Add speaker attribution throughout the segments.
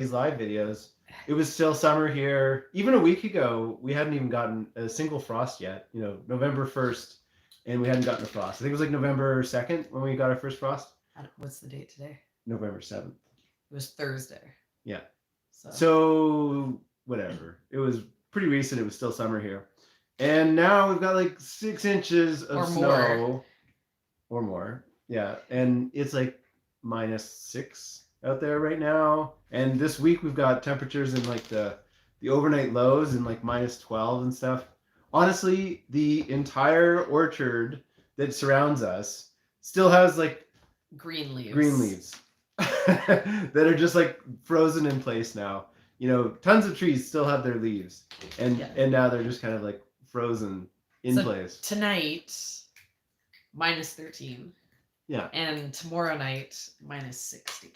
Speaker 1: these live videos, it was still summer here. Even a week ago, we hadn't even gotten a single frost yet. You know, November 1st, and we hadn't gotten a frost. I think it was like November 2nd when we got our first frost.
Speaker 2: What's the date today?
Speaker 1: November 7th.
Speaker 2: It was Thursday.
Speaker 1: Yeah.
Speaker 2: So,
Speaker 1: So whatever. It was pretty recent. It was still summer here. And now we've got like 6 inches of
Speaker 2: or
Speaker 1: snow or more. Yeah. And it's like -6 out there right now. And this week we've got temperatures in like the overnight lows in like -12 and stuff. Honestly, the entire orchard that surrounds us still has like
Speaker 2: green
Speaker 1: leaves that are just like frozen in place now. You know, tons of trees still have their leaves, and now they're just kind of like frozen in place.
Speaker 2: Tonight, -13.
Speaker 1: Yeah.
Speaker 2: And tomorrow night, -60.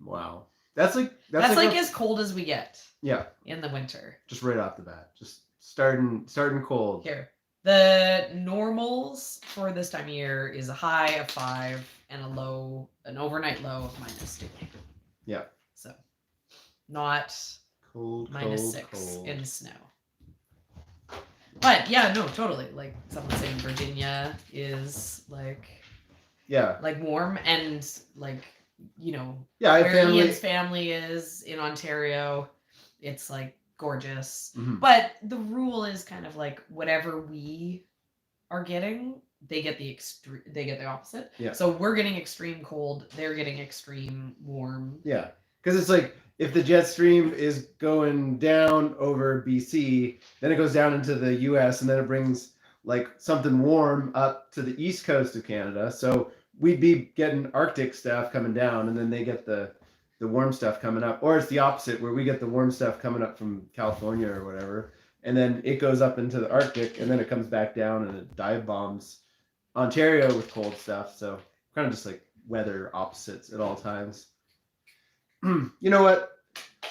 Speaker 1: Wow. That's like
Speaker 2: as cold as we get.
Speaker 1: Yeah.
Speaker 2: In the winter.
Speaker 1: Just right off the bat. Just starting cold.
Speaker 2: Here. The normals for this time of year is a high of 5 and an overnight low of -2.
Speaker 1: Yeah.
Speaker 2: So, not
Speaker 1: cold,
Speaker 2: -6
Speaker 1: cold.
Speaker 2: in snow. But yeah, no, totally. Like someone saying Virginia is like warm, and like, you know, where Ian's family is in Ontario, it's like gorgeous. Mm-hmm. But the rule is kind of like whatever we are getting, they get the opposite. Yeah. So we're getting extreme cold, they're getting extreme warm.
Speaker 1: Yeah. Because it's like if the jet stream is going down over BC, then it goes down into the US, and then it brings like something warm up to the east coast of Canada. So we'd be getting Arctic stuff coming down, and then they get the warm stuff coming up. Or it's the opposite, where we get the warm stuff coming up from California or whatever, and then it goes up into the Arctic, and then it comes back down and it dive bombs Ontario with cold stuff. So kind of just like weather opposites at all times. You know what?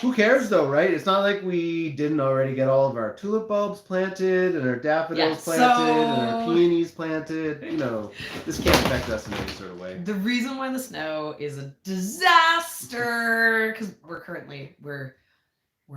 Speaker 1: Who cares though, right? It's not like we didn't already get all of our tulip bulbs planted and our daffodils planted and our peonies planted. You know, this can't affect us in any sort of way.
Speaker 2: The reason why the snow is a disaster, because we're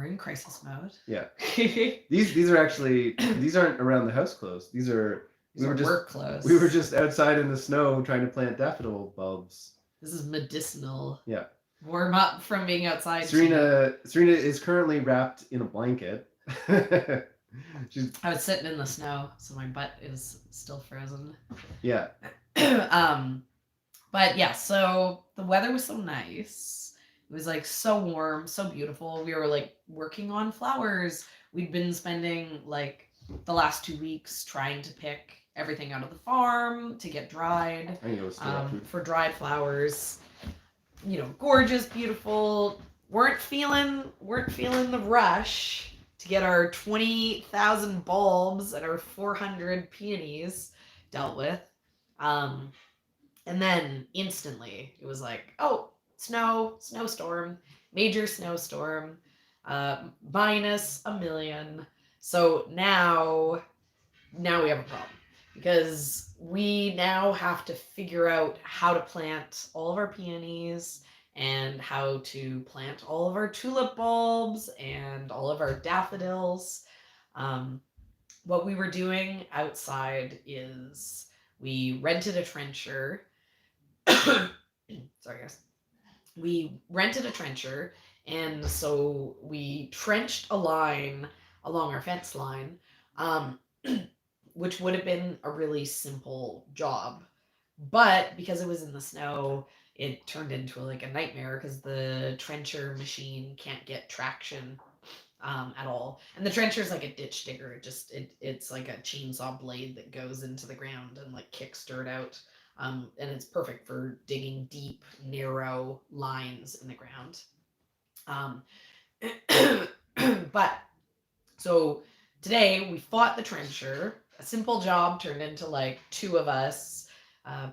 Speaker 2: in crisis mode.
Speaker 1: Yeah. These are actually, these aren't around the house clothes. These are
Speaker 2: work clothes.
Speaker 1: We were just outside in the snow trying to plant daffodil bulbs.
Speaker 2: This is medicinal.
Speaker 1: Yeah.
Speaker 2: Warm up from being outside.
Speaker 1: Serina is currently wrapped in a blanket.
Speaker 2: I was sitting in the snow, so my butt is still frozen.
Speaker 1: Yeah.
Speaker 2: But yeah, so the weather was so nice. It was like so warm, so beautiful. We were like working on flowers. We'd been spending like the last 2 weeks trying to pick everything out of the farm to get dried. For dried flowers. You know, gorgeous, beautiful. Weren't feeling the rush to get our 20,000 bulbs and our 400 peonies dealt with. And then instantly it was like, oh, snowstorm, major snowstorm, -1 million. So now we have a problem, because we now have to figure out how to plant all of our peonies and how to plant all of our tulip bulbs and all of our daffodils. What we were doing outside is we rented a trencher. Sorry, guys. We rented a trencher, and so we trenched a line along our fence line, which would have been a really simple job. But because it was in the snow, it turned into like a nightmare, because the trencher machine can't get traction at all. And the trencher is like a ditch digger. It's like a chainsaw blade that goes into the ground and like kicks dirt out. And it's perfect for digging deep, narrow lines in the ground. But so today we fought the trencher. A simple job turned into like 2 of us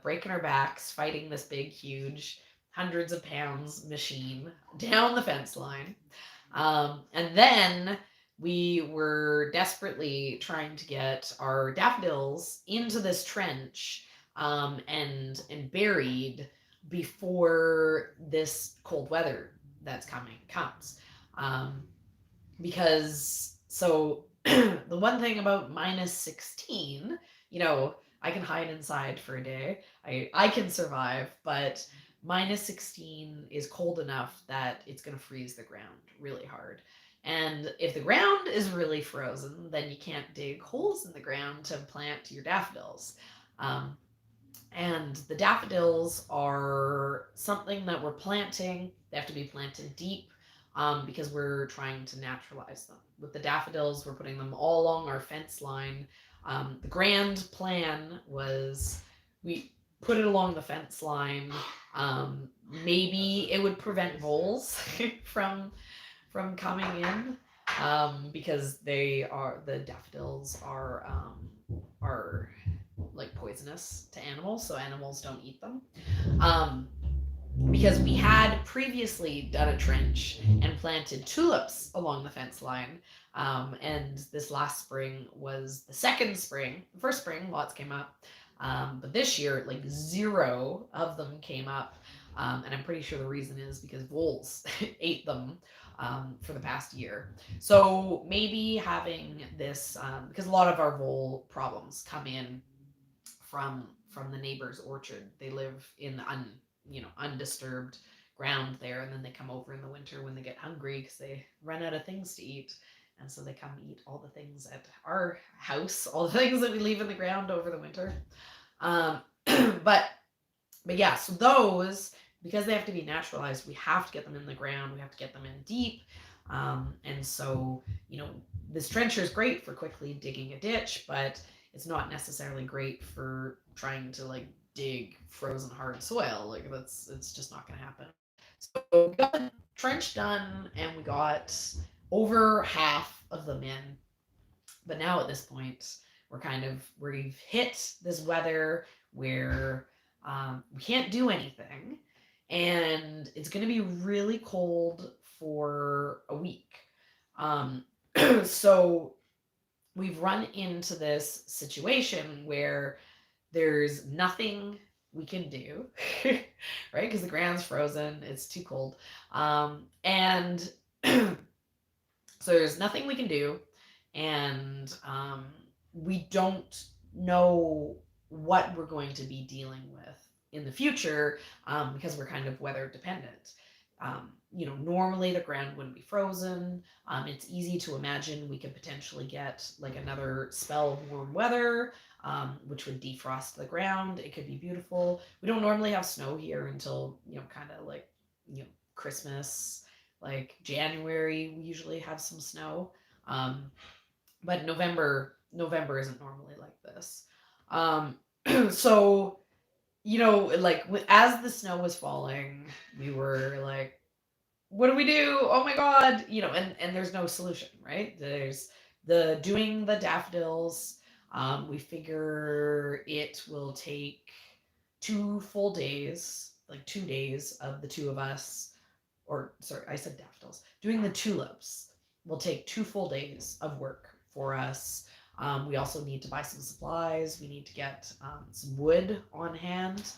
Speaker 2: breaking our backs, fighting this big, huge, hundreds of pounds machine down the fence line. And then we were desperately trying to get our daffodils into this trench and buried before this cold weather that's coming comes. Because so the one thing about -16, I can hide inside for a day. I can survive, but -16 is cold enough that it's going to freeze the ground really hard. And if the ground is really frozen, then you can't dig holes in the ground to plant your daffodils. Um, and the daffodils are something that we're planting. They have to be planted deep because we're trying to naturalize them. With the daffodils, we're putting them all along our fence line. The grand plan was we put it along the fence line. Maybe it would prevent voles from coming in because the daffodils are like poisonous to animals, so animals don't eat them. Um, because we had previously done a trench and planted tulips along the fence line. And this last spring was the second spring. The first spring, lots came up. But this year, like 0 of them came up. And I'm pretty sure the reason is because voles ate them for the past year. So maybe having this, because a lot of our vole problems come in from the neighbor's orchard. They live in undisturbed ground there, and then they come over in the winter when they get hungry because they run out of things to eat, and so they come eat all the things at our house, all the things that we leave in the ground over the winter. Um, but yeah, so those, because they have to be naturalized, we have to get them in the ground. We have to get them in deep. And so, this trencher is great for quickly digging a ditch, but it's not necessarily great for trying to like dig frozen hard soil. Like it's just not going to happen. So we got the trench done and we got over half of them in. But now at this point, we've hit this weather where we can't do anything, and it's going to be really cold for a week. Um, so we've run into this situation where there's nothing we can do, right? Because the ground's frozen, it's too cold. And so there's nothing we can do, and we don't know what we're going to be dealing with in the future because we're kind of weather dependent. Normally the ground wouldn't be frozen. It's easy to imagine we could potentially get like another spell of warm weather, which would defrost the ground. It could be beautiful. We don't normally have snow here until, kind of like, Christmas, like January, we usually have some snow. But November isn't normally like this. So, like as the snow was falling, we were like, what do we do? Oh my God. And there's no solution, right? There's doing the daffodils. We figure it will take 2 full days, like 2 days of the two of us, or sorry, I said daffodils. Doing the tulips will take 2 full days of work for us. We also need to buy some supplies. We need to get some wood on hand.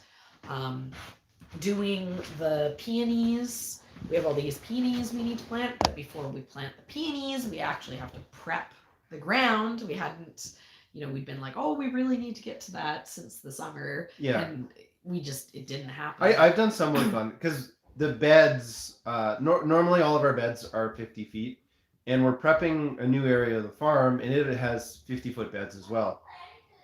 Speaker 2: Doing the peonies, we have all these peonies we need to plant, but before we plant the peonies, we actually have to prep the ground. We hadn't, we'd been like, oh, we really need to get to that since the summer.
Speaker 1: Yeah.
Speaker 2: And it didn't happen.
Speaker 1: I've done some work on it because the beds, normally all of our beds are 50 feet, and we're prepping a new area of the farm, and it has 50-foot beds as well.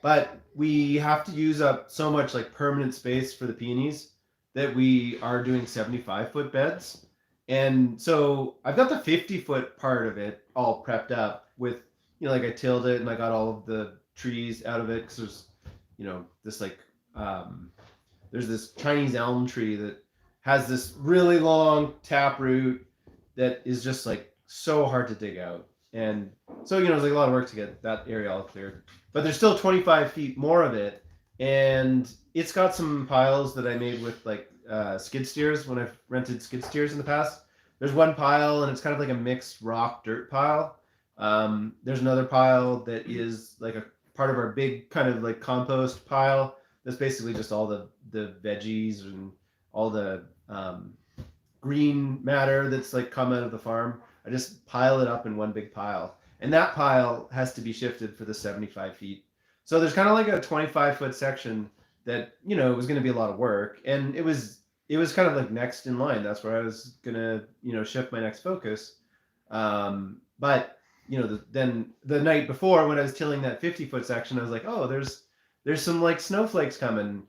Speaker 1: But we have to use up so much like permanent space for the peonies that we are doing 75-foot beds. And so I've got the 50-foot part of it all prepped up with, like I tilled it and I got all of the trees out of it because there's, this like, there's this Chinese elm tree that has this really long taproot that is just like so hard to dig out. And so, it's like a lot of work to get that area all cleared. But there's still 25 feet more of it. And it's got some piles that I made with like skid steers when I've rented skid steers in the past. There's one pile and it's kind of like a mixed rock dirt pile. There's another pile that is like a part of our big kind of like compost pile. That's basically just all the veggies and all the green matter that's like come out of the farm. I just pile it up in one big pile, and that pile has to be shifted for the 75 feet. So there's kind of like a 25-foot section that was going to be a lot of work, and it was kind of like next in line. That's where I was gonna shift my next focus. But then the night before when I was tilling that 50-foot section, I was like, oh, there's some like snowflakes coming.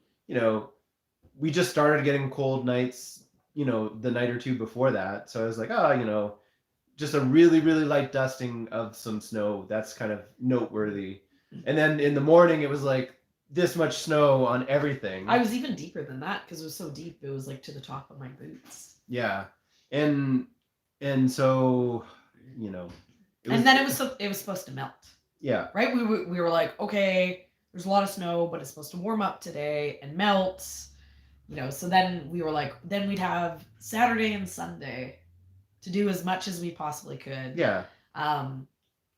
Speaker 1: We just started getting cold nights, the night or two before that. So I was like, oh, just a really, really light dusting of some snow. That's kind of noteworthy. And then in the morning, it was like this much snow on everything.
Speaker 2: I was even deeper than that because it was so deep. It was like to the top of my boots.
Speaker 1: Yeah. And so,
Speaker 2: and then it was supposed to melt.
Speaker 1: Yeah.
Speaker 2: Right? We were like, okay, there's a lot of snow, but it's supposed to warm up today and melt. So then we were like, then we'd have Saturday and Sunday to do as much as we possibly could.
Speaker 1: Yeah.
Speaker 2: So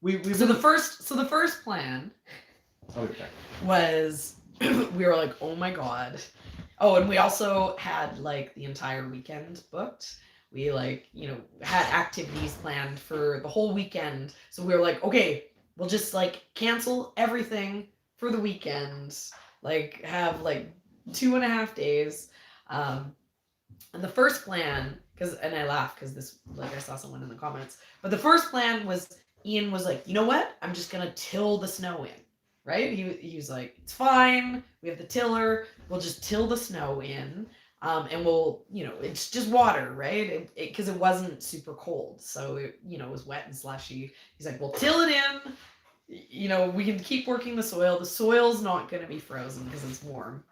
Speaker 2: the first plan was we were like, oh my god. Oh, and we also had like the entire weekend booked. We had activities planned for the whole weekend. So we were like, okay, we'll just like cancel everything for the weekend. Like have like 2.5 days. And the first plan, and I laugh because this, like I saw someone in the comments, but the first plan was Ian was like, you know what? I'm just gonna till the snow in, right? He was like, it's fine. We have the tiller. We'll just till the snow in, and we'll, it's just water, right? Because it wasn't super cold, so it was wet and slushy. He's like, we'll till it in. We can keep working the soil. The soil's not gonna be frozen because it's warm.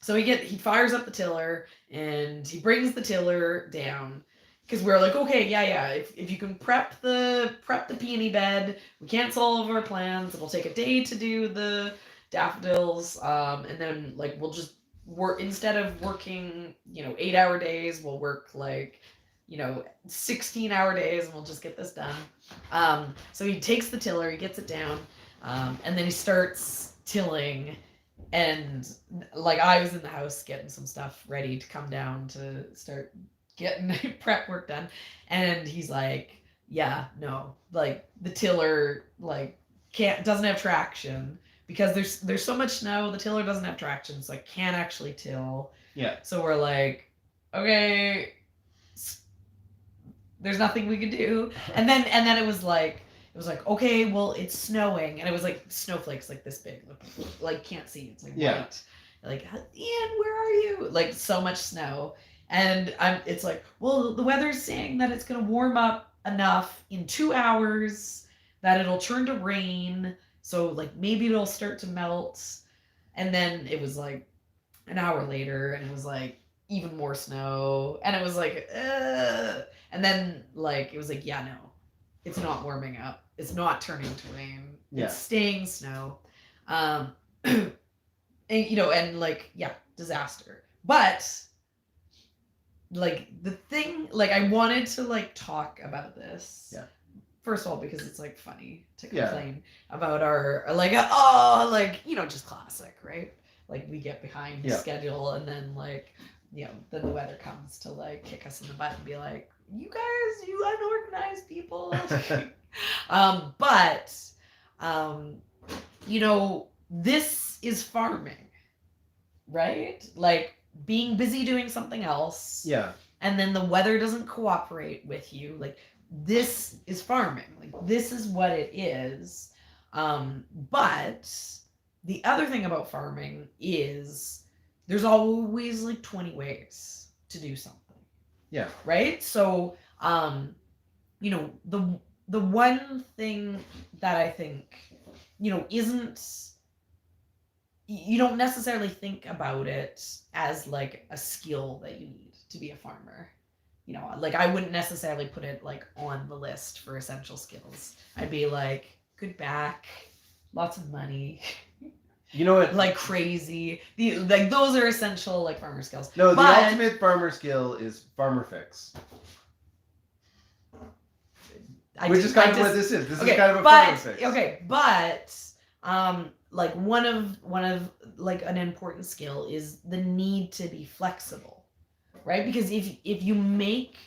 Speaker 2: So he fires up the tiller and he brings the tiller down because we're like, okay, yeah. If you can prep the peony bed, we cancel all of our plans. It'll take a day to do the daffodils, and then like we'll just work instead of working 8-hour days, we'll work like 16-hour days, and we'll just get this done. So he takes the tiller, he gets it down, and then he starts tilling. And like I was in the house getting some stuff ready to come down to start getting prep work done, and he's like, yeah, no, like the tiller like doesn't have traction because there's so much snow. The tiller doesn't have traction, so I can't actually till.
Speaker 1: Yeah.
Speaker 2: So we're like, okay, there's nothing we can do. And then it was like, okay, well, it's snowing. And it was like snowflakes like this big. Like, can't see. It's like white. Like, Ian, where are you? Like, so much snow. And it's like, well, the weather's saying that it's going to warm up enough in 2 hours that it'll turn to rain. So, like, maybe it'll start to melt. And then it was like an hour later, and it was like even more snow. And it was like, and then, like, it was like, yeah, no, it's not warming up. It's not turning to rain.
Speaker 1: Yeah.
Speaker 2: It's staying snow. And and like, yeah, disaster. But like the thing, like I wanted to like talk about this.
Speaker 1: Yeah.
Speaker 2: First of all, because it's like funny to
Speaker 1: Yeah.
Speaker 2: complain about our just classic, right? Like we get behind the schedule, and then like, then the weather comes to like kick us in the butt and be like, you guys, you unorganized people. But this is farming, right? Like being busy doing something else.
Speaker 1: Yeah.
Speaker 2: And then the weather doesn't cooperate with you. Like this is farming. Like this is what it is. But the other thing about farming is there's always like 20 ways to do something.
Speaker 1: Yeah.
Speaker 2: Right? So, the one thing that I think, isn't, you don't necessarily think about it as like a skill that you need to be a farmer. Like I wouldn't necessarily put it like on the list for essential skills. I'd be like, good back, lots of money.
Speaker 1: You know what?
Speaker 2: Like crazy. Like those are essential like farmer skills.
Speaker 1: No, the ultimate farmer skill is farmer fix. Which is kind of what this is. This is kind of a farmer fix.
Speaker 2: Okay, but like one of like an important skill is the need to be flexible. right? Because if you make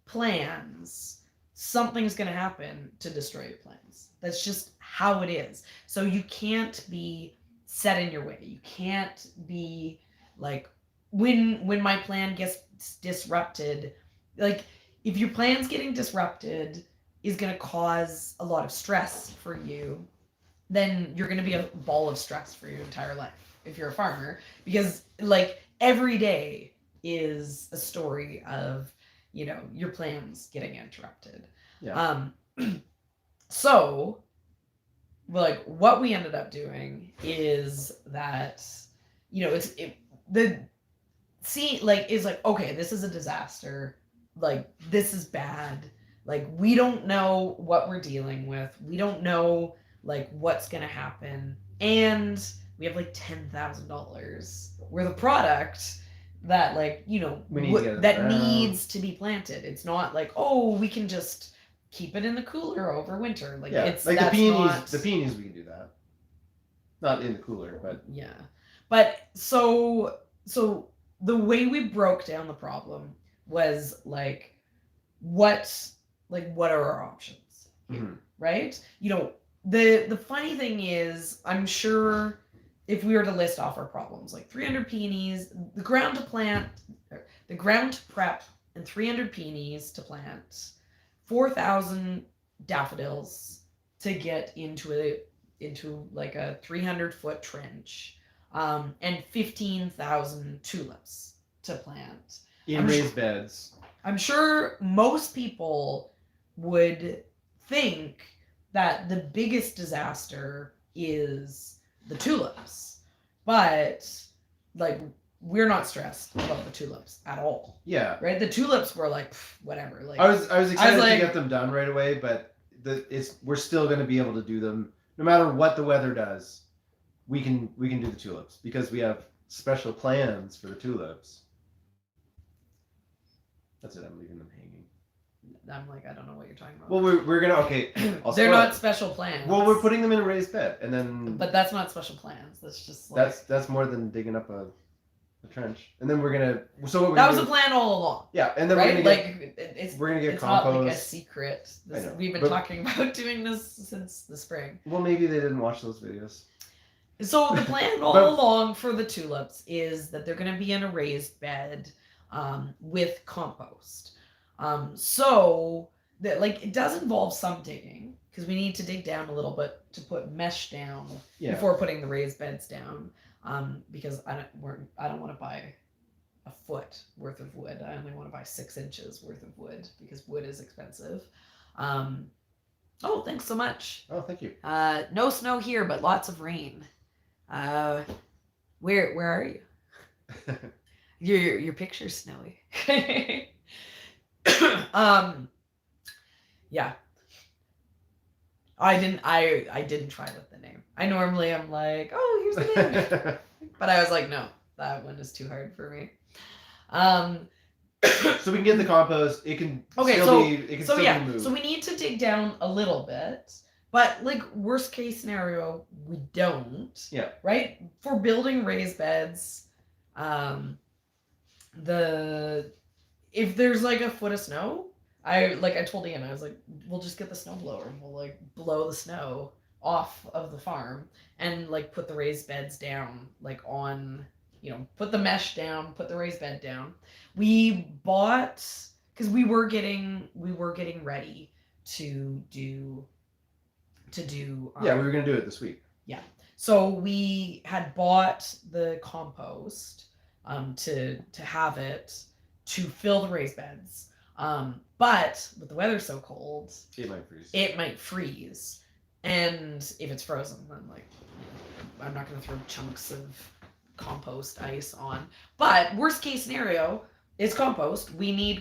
Speaker 2: plans, something's going to happen to destroy your plans. That's just how it is. So you can't be set in your way. You can't be like, when my plan gets disrupted, like if your plan's getting disrupted is going to cause a lot of stress for you, then you're going to be a ball of stress for your entire life if you're a farmer, because like every day is a story of, you know, your plans getting interrupted.
Speaker 1: Yeah.
Speaker 2: So like what we ended up doing is that, you know, the scene like is like, okay, this is a disaster, like this is bad, like we don't know what we're dealing with, we don't know like what's gonna happen, and we have like $10,000 worth of product that, like, you know,
Speaker 1: We need to get it
Speaker 2: that
Speaker 1: around.
Speaker 2: needs to be planted. It's not like, oh, we can just keep it in the cooler over winter. Like,
Speaker 1: Yeah,
Speaker 2: it's
Speaker 1: like the
Speaker 2: that's
Speaker 1: peonies.
Speaker 2: not...
Speaker 1: The peonies we can do that. Not in the cooler, but
Speaker 2: Yeah. But so the way we broke down the problem was like, what are our options here,
Speaker 1: Mhm.
Speaker 2: right? You know, the funny thing is, I'm sure if we were to list off our problems, like 300 peonies, the ground to plant, the ground to prep, and 300 peonies to plant, 4,000 daffodils to get into like a 300-foot trench, and 15,000 tulips to plant
Speaker 1: in
Speaker 2: I'm
Speaker 1: raised beds.
Speaker 2: I'm sure most people would think that the biggest disaster is the tulips, but like we're not stressed about the tulips at all.
Speaker 1: Yeah.
Speaker 2: Right? The tulips were like, whatever. Like
Speaker 1: I was excited
Speaker 2: like,
Speaker 1: to get them done right away, but we're still going to be able to do them no matter what the weather does. We can do the tulips because we have special plans for the tulips. That's it. I'm leaving them hanging.
Speaker 2: I'm like, I don't know what you're talking about.
Speaker 1: Well, we're gonna okay.
Speaker 2: They're not special plans.
Speaker 1: Well, we're putting them in a raised bed, and then.
Speaker 2: But that's not special plans. That's just like...
Speaker 1: That's more than digging up a trench, and then we're gonna. So what
Speaker 2: that was the plan all along.
Speaker 1: Yeah, and then
Speaker 2: right?
Speaker 1: we're gonna get
Speaker 2: it's
Speaker 1: compost.
Speaker 2: not like a secret. We've been talking about doing this since the spring.
Speaker 1: Well, maybe they didn't watch those videos.
Speaker 2: So the plan all along for the tulips is that they're going to be in a raised bed, with compost. So that, like, it does involve some digging because we need to dig down a little bit to put mesh down before putting the raised beds down. Because I don't want to buy a foot worth of wood. I only want to buy 6 inches worth of wood because wood is expensive. Oh, thanks so much.
Speaker 1: Oh, thank you.
Speaker 2: No snow here, but lots of rain. Where are you? Your picture's snowy. Yeah. I didn't try with the name. I normally am like, oh, here's the name. But I was like, no, that one is too hard for me.
Speaker 1: So we can get the compost. It can still be moved.
Speaker 2: So we need to dig down a little bit, but like worst case scenario, we don't.
Speaker 1: Yeah.
Speaker 2: Right? For building raised beds, if there's like a foot of snow, I told Ian, I was like, we'll just get the snow blower and we'll like blow the snow off of the farm and like put the raised beds down, like on, you know, put the mesh down, put the raised bed down. We bought, because we were getting ready to do
Speaker 1: yeah, we were gonna do it this week.
Speaker 2: Yeah. So we had bought the compost to have it to fill the raised beds. But with the weather so cold, it might freeze. And if it's frozen, then like I'm not gonna throw chunks of compost ice on. But worst case scenario, it's compost. We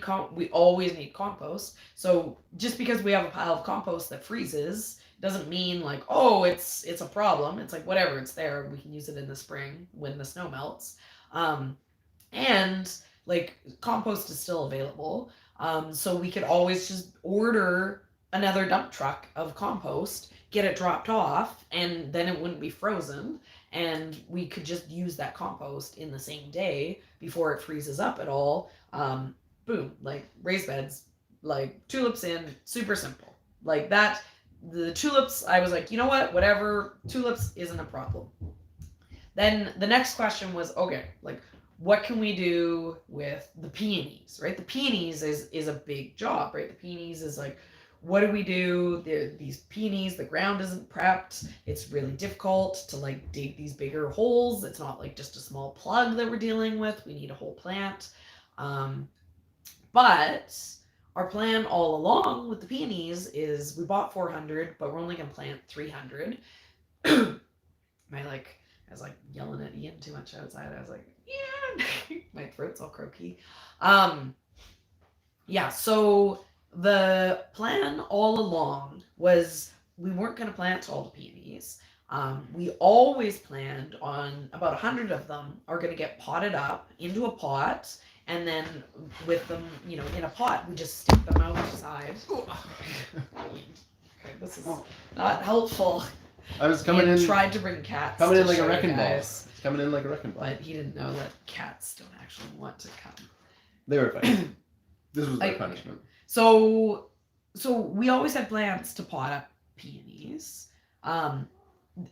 Speaker 2: always need compost. So just because we have a pile of compost that freezes doesn't mean like, oh, it's a problem. It's like, whatever, it's there. We can use it in the spring when the snow melts. And like compost is still available. So we could always just order another dump truck of compost, get it dropped off, and then it wouldn't be frozen. and we could just use that compost in the same day before it freezes up at all. Boom, like raised beds, like tulips in, super simple. Like that, the tulips, I was like, you know what, whatever, tulips isn't a problem. Then the next question was, okay, like what can we do with the peonies, right? The peonies is a big job, right? The peonies is like, what do we do? These peonies, the ground isn't prepped. It's really difficult to like dig these bigger holes. It's not like just a small plug that we're dealing with. We need a whole plant. But our plan all along with the peonies is we bought 400, but we're only going to plant 300. I was like yelling at Ian too much outside. I was like, yeah, my throat's all croaky. Yeah, so the plan all along was we weren't going to plant all the peonies. We always planned on about 100 of them are going to get potted up into a pot, and then with them, in a pot, we just stick them outside. Okay, this is not helpful.
Speaker 1: I was coming in.
Speaker 2: Tried to bring cats.
Speaker 1: Coming in like a wrecking ball. It's coming in like a wrecking ball.
Speaker 2: But he didn't know that cats don't actually want to come.
Speaker 1: They were fine. This was their punishment.
Speaker 2: So we always had plans to pot up peonies.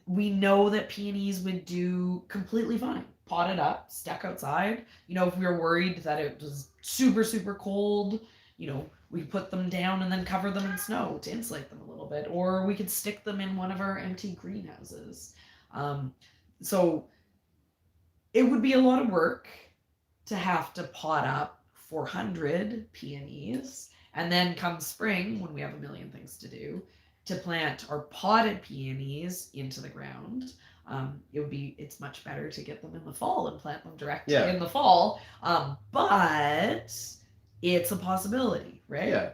Speaker 2: We know that peonies would do completely fine. Potted up, stuck outside. If we were worried that it was super, super cold, we put them down and then cover them in snow to insulate them a little bit. Or we could stick them in one of our empty greenhouses. So it would be a lot of work to have to pot up 400 peonies. And then come spring, when we have a million things to do, to plant our potted peonies into the ground. It's much better to get them in the fall and plant them directly in the fall. But it's a possibility, right?
Speaker 1: Yeah.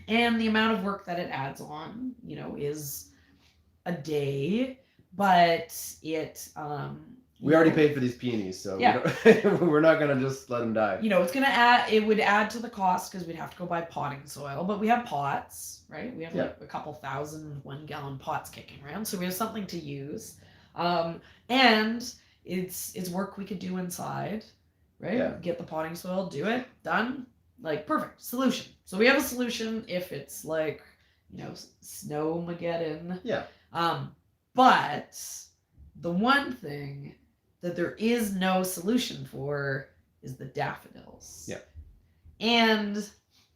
Speaker 2: And the amount of work that it adds on, is a day, but it
Speaker 1: we already paid for these peonies, so we're not gonna just let them die.
Speaker 2: It's gonna add. It would add to the cost because we'd have to go buy potting soil, but we have pots, right? We have like a couple thousand 1-gallon pots kicking around, so we have something to use. And it's work we could do inside, right?
Speaker 1: Yeah.
Speaker 2: Get the potting soil, do it, done. Like perfect solution. So we have a solution if it's like, Snowmageddon.
Speaker 1: Yeah.
Speaker 2: But the one thing that there is no solution for is the daffodils.
Speaker 1: Yeah.
Speaker 2: And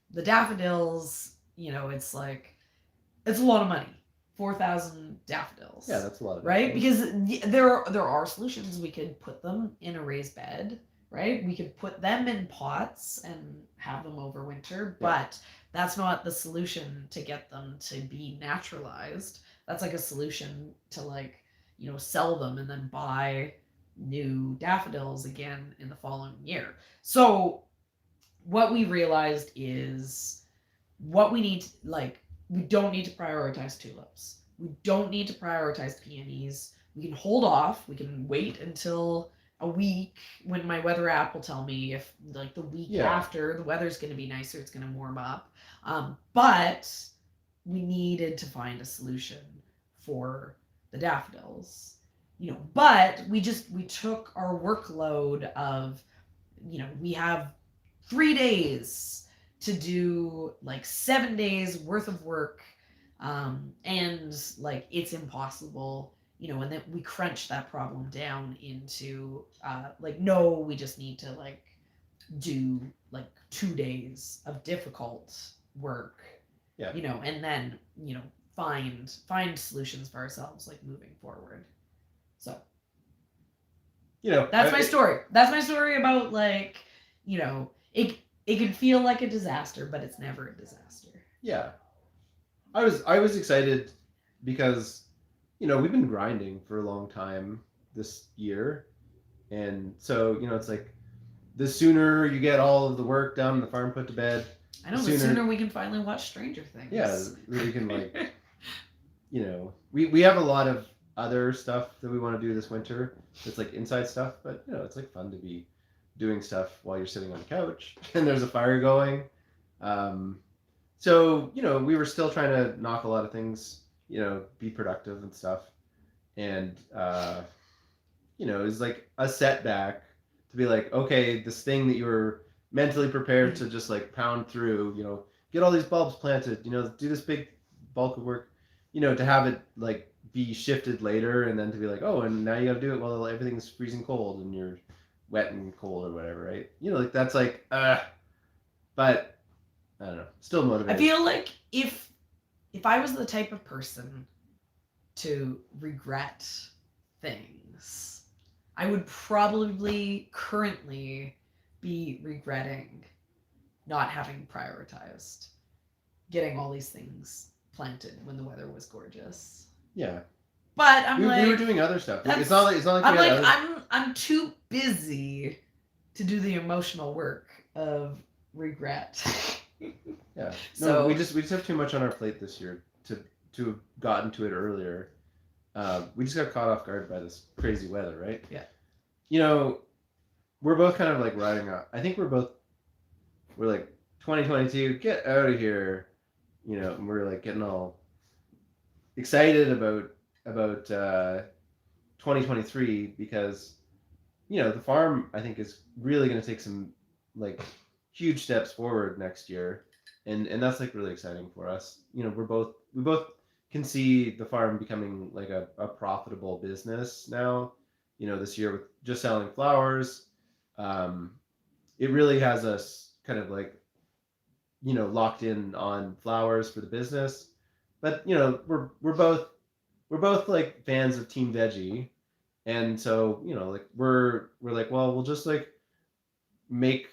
Speaker 2: the daffodils, it's like, it's a lot of money. 4,000 daffodils.
Speaker 1: Yeah, that's a lot of
Speaker 2: right? Because there are solutions. We could put them in a raised bed, right? We could put them in pots and have them overwinter, but that's not the solution to get them to be naturalized. That's like a solution to sell them and then buy new daffodils again in the following year. So what we realized is what we need, we don't need to prioritize tulips. We don't need to prioritize peonies. We can hold off. We can wait until a week when my weather app will tell me if the week after the weather's going to be nicer, it's going to warm up. But we needed to find a solution for the daffodils, but we took our workload of, we have 3 days to do 7 days worth of work. And it's impossible, and then we crunch that problem down into, no, we just need to do 2 days of difficult work, and then, find solutions for ourselves, moving forward. So, that's my story. That's my story about it can feel like a disaster, but it's never a disaster.
Speaker 1: Yeah. I was excited because, we've been grinding for a long time this year. And so, it's like the sooner you get all of the work done and the farm put to bed,
Speaker 2: I know, the sooner we can finally watch Stranger Things.
Speaker 1: Yeah, we can we have a lot of other stuff that we want to do this winter. It's inside stuff, but it's fun to be doing stuff while you're sitting on the couch and there's a fire going. So, we were still trying to knock a lot of things, be productive and stuff. And is like a setback to be like, okay, this thing that you were mentally prepared to just like pound through, get all these bulbs planted, do this big bulk of work, to have it like be shifted later and then to be like, oh, and now you got to do it while everything's freezing cold and you're wet and cold or whatever, right? Like that's like, but I don't know, still
Speaker 2: I
Speaker 1: motivated.
Speaker 2: feel like if I was the type of person to regret things, I would probably currently be regretting not having prioritized getting all these things planted when the weather was gorgeous.
Speaker 1: Yeah.
Speaker 2: But I'm
Speaker 1: we were doing other stuff. It's not like
Speaker 2: I'm
Speaker 1: we had
Speaker 2: like
Speaker 1: other...
Speaker 2: I'm too busy to do the emotional work of regret.
Speaker 1: Yeah. No,
Speaker 2: So
Speaker 1: we just have too much on our plate this year to have gotten to it earlier. We just got caught off guard by this crazy weather, right?
Speaker 2: Yeah.
Speaker 1: We're both kind of like riding up. I think we're like 2022, get out of here, and we're like getting all excited about 2023 because the farm I think is really going to take some like huge steps forward next year, and that's like really exciting for us. We both can see the farm becoming like a profitable business now. This year with just selling flowers, it really has us kind of like locked in on flowers for the business. But we're both like fans of Team Veggie, and so like we're like, well, we'll just like make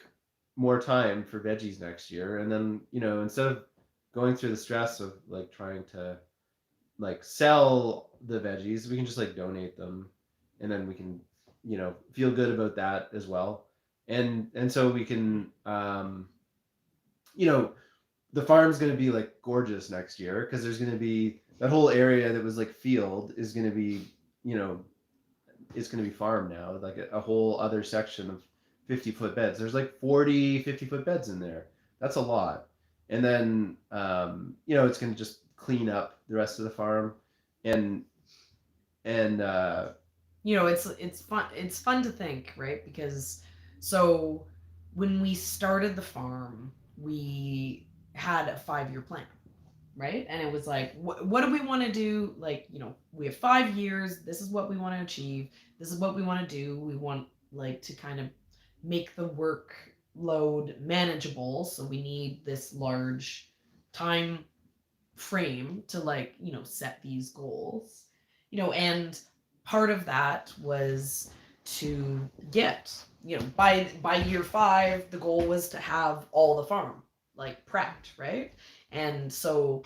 Speaker 1: more time for veggies next year, and then instead of going through the stress of like trying to like sell the veggies, we can just like donate them, and then we can feel good about that as well, and so we can you know the farm's going to be like gorgeous next year because there's going to be that whole area that was like field is going to be you know it's going to be farm now, like a whole other section of 50-foot beds. There's like 40 50-foot beds in there. That's a lot. And then it's going to just clean up the rest of the farm, and and
Speaker 2: it's fun to think, right? Because so when we started the farm, we had a 5-year plan, right? And it was like, what do we want to do? Like, we have 5 years. This is what we want to achieve. This is what we want to do. We want like to kind of make the workload manageable. So we need this large time frame to like, set these goals. And part of that was to get, by year 5, the goal was to have all the farm like prepped, right? And so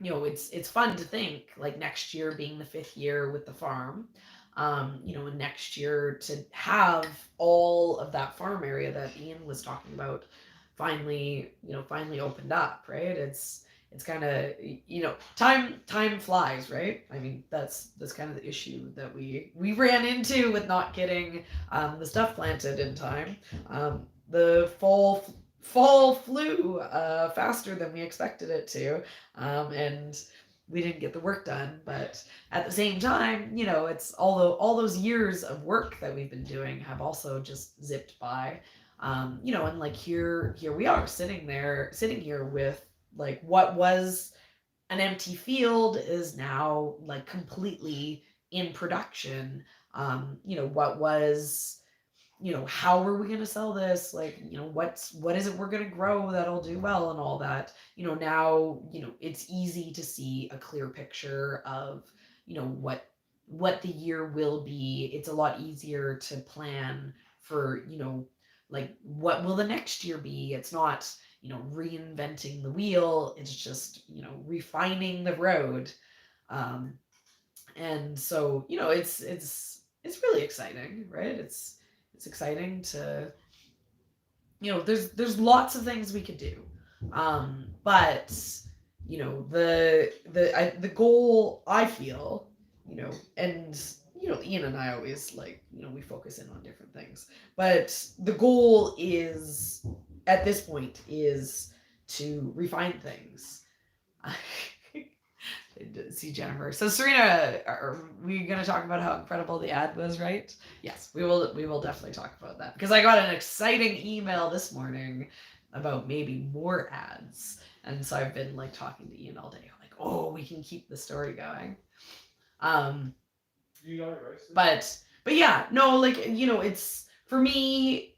Speaker 2: it's fun to think like next year being the 5th year with the farm, and next year to have all of that farm area that Ian was talking about finally opened up, right? It's kind of time flies, right? I mean that's kind of the issue that we ran into with not getting the stuff planted in time. The fall flew faster than we expected it to, and we didn't get the work done. But at the same time, it's all those years of work that we've been doing have also just zipped by. And like here we are sitting here with like what was an empty field is now like completely in production. What was, how are we going to sell this? Like, what is it we're going to grow that'll do well and all that? Now, it's easy to see a clear picture of, what the year will be. It's a lot easier to plan for, like what will the next year be? It's not, reinventing the wheel. It's just, refining the road. And so, it's really exciting, right? It's exciting to, there's lots of things we could do. But the goal I feel, and Ian and I always like, we focus in on different things, but the goal is at this point is to refine things. see Jennifer. So Serina, are we going to talk about how incredible the ad was, right? Yes, we will. We will definitely talk about that because I got an exciting email this morning about maybe more ads, and so I've been like talking to Ian all day, like, oh, we can keep the story going.
Speaker 1: You got it right.
Speaker 2: But yeah, no, like it's for me.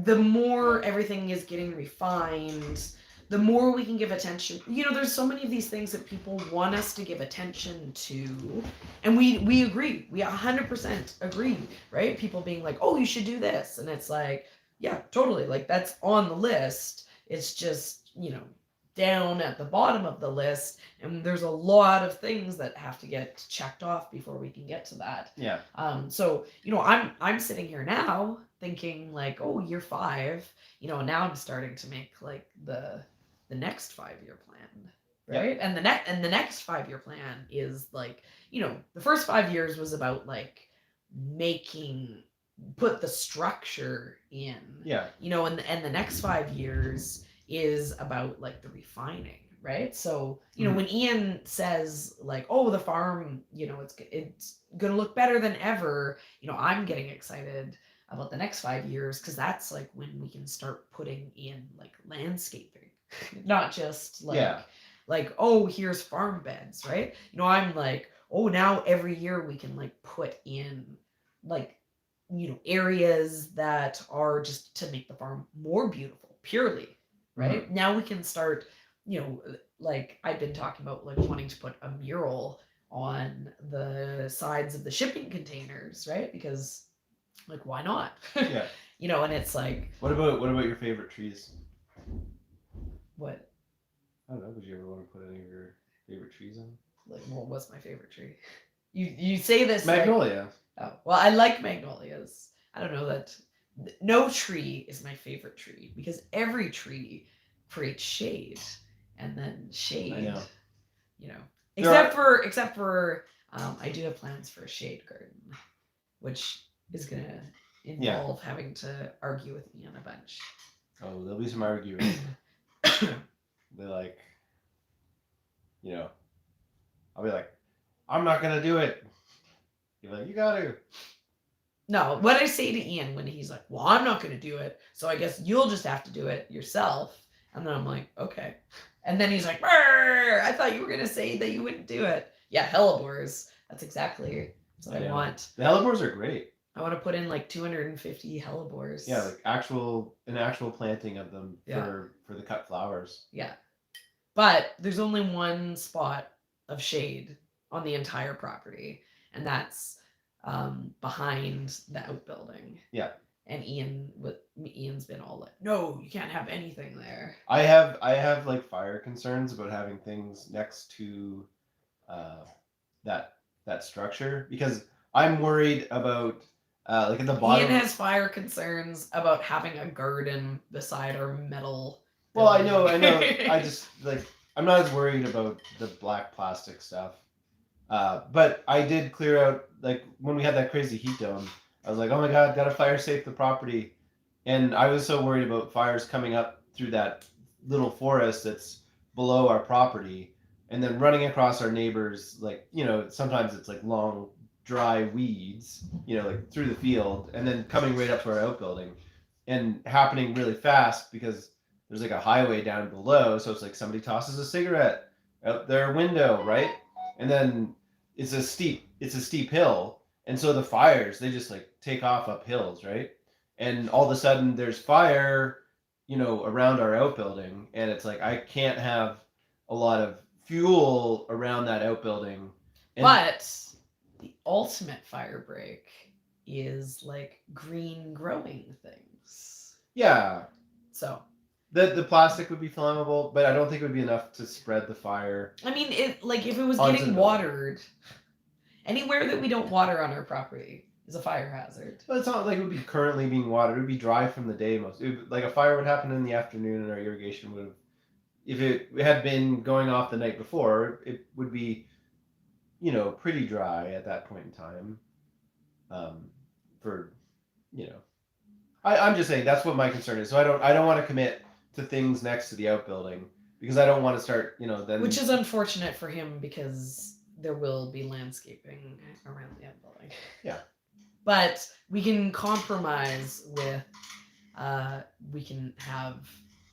Speaker 2: The more everything is getting refined, the more we can give attention. There's so many of these things that people want us to give attention to, and we agree. We 100% agree, right? People being like, "Oh, you should do this," and it's like, yeah, totally. Like that's on the list. It's just down at the bottom of the list, and there's a lot of things that have to get checked off before we can get to that.
Speaker 1: Yeah.
Speaker 2: So I'm sitting here now thinking like, oh, year 5. Now I'm starting to make like the next 5-year plan, right? Yep. And the next 5-year plan is like, the first 5 years was about like put the structure in.
Speaker 1: Yeah.
Speaker 2: And the next 5 years is about like the refining, right? So when Ian says like, oh, the farm, it's gonna look better than ever, I'm getting excited about the next 5 years because that's like when we can start putting in like landscaping, not just like oh, here's farm beds, right? I'm like, oh, now every year we can like put in like areas that are just to make the farm more beautiful purely, right? Mm-hmm. Now we can start, like I've been talking about like wanting to put a mural on the sides of the shipping containers, right? Because like why not?
Speaker 1: Yeah.
Speaker 2: And it's like,
Speaker 1: what about your favorite trees?
Speaker 2: What?
Speaker 1: I don't know. Would you ever want to put any of your favorite trees on?
Speaker 2: Like, what was my favorite tree? You say this
Speaker 1: magnolia.
Speaker 2: Like, oh, well, I like magnolias. I don't know that no tree is my favorite tree because every tree creates shade, and then shade.
Speaker 1: I know.
Speaker 2: Except for I do have plans for a shade garden, which is gonna involve having to argue with me on a bunch.
Speaker 1: Oh, there'll be some arguing. They're like, I'll be like, I'm not gonna do it. You're like, you gotta.
Speaker 2: No, what I say to Ian when he's like, well, I'm not gonna do it, so I guess you'll just have to do it yourself. And then I'm like, okay. And then he's like, I thought you were gonna say that you wouldn't do it. Yeah, hellebores. That's exactly what I want.
Speaker 1: The hellebores are great.
Speaker 2: I want to put in like 250 hellebores.
Speaker 1: Yeah, like an actual planting of them for the cut flowers.
Speaker 2: Yeah. But there's only one spot of shade on the entire property, and that's behind the outbuilding.
Speaker 1: Yeah.
Speaker 2: And Ian's been all like, no, you can't have anything there.
Speaker 1: I have like fire concerns about having things next to that structure because I'm worried about like at the bottom.
Speaker 2: Ian has fire concerns about having a garden beside our metal.
Speaker 1: Well, I know. I just like I'm not as worried about the black plastic stuff. But I did clear out like when we had that crazy heat dome. I was like, oh my god, gotta fire safe the property, and I was so worried about fires coming up through that little forest that's below our property, and then running across our neighbors. Like sometimes it's like long dry weeds, like through the field, and then coming right up to our outbuilding, and happening really fast because there's like a highway down below, so it's like somebody tosses a cigarette out their window, right? And then it's a steep hill, and so the fires they just like take off up hills, right? And all of a sudden there's fire, around our outbuilding, and it's like I can't have a lot of fuel around that outbuilding.
Speaker 2: But the ultimate fire break is like green growing things.
Speaker 1: Yeah.
Speaker 2: So
Speaker 1: the plastic would be flammable, but I don't think it would be enough to spread the fire.
Speaker 2: I mean, if it was getting watered, anywhere that we don't water on our property is a fire hazard.
Speaker 1: But it's not like it would be currently being watered. It would be dry from the day like a fire would happen in the afternoon, and our irrigation would have, if it had been going off the night before, it would be, pretty dry at that point in time. I'm just saying that's what my concern is. So I don't want to commit to things next to the outbuilding because I don't want to start, you know, then.
Speaker 2: Which is unfortunate for him because there will be landscaping around the outbuilding.
Speaker 1: Yeah.
Speaker 2: But we can compromise with, we can have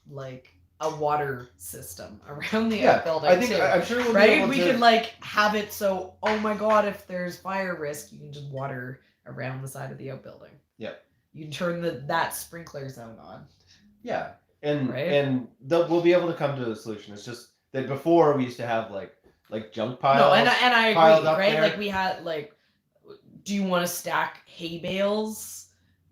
Speaker 2: like a water system around the outbuilding.
Speaker 1: I think
Speaker 2: too.
Speaker 1: I'm sure we'll be
Speaker 2: Right?
Speaker 1: able
Speaker 2: We
Speaker 1: to.
Speaker 2: could like have it so, oh my god, if there's fire risk, you can just water around the side of the outbuilding.
Speaker 1: Yeah.
Speaker 2: You can turn that sprinkler zone on.
Speaker 1: Yeah, and
Speaker 2: Right?
Speaker 1: we'll be able to come to a solution. It's just that before we used to have like junk piles.
Speaker 2: No, and I
Speaker 1: piled
Speaker 2: agree,
Speaker 1: up
Speaker 2: right?
Speaker 1: there.
Speaker 2: Like we had like, do you want to stack hay bales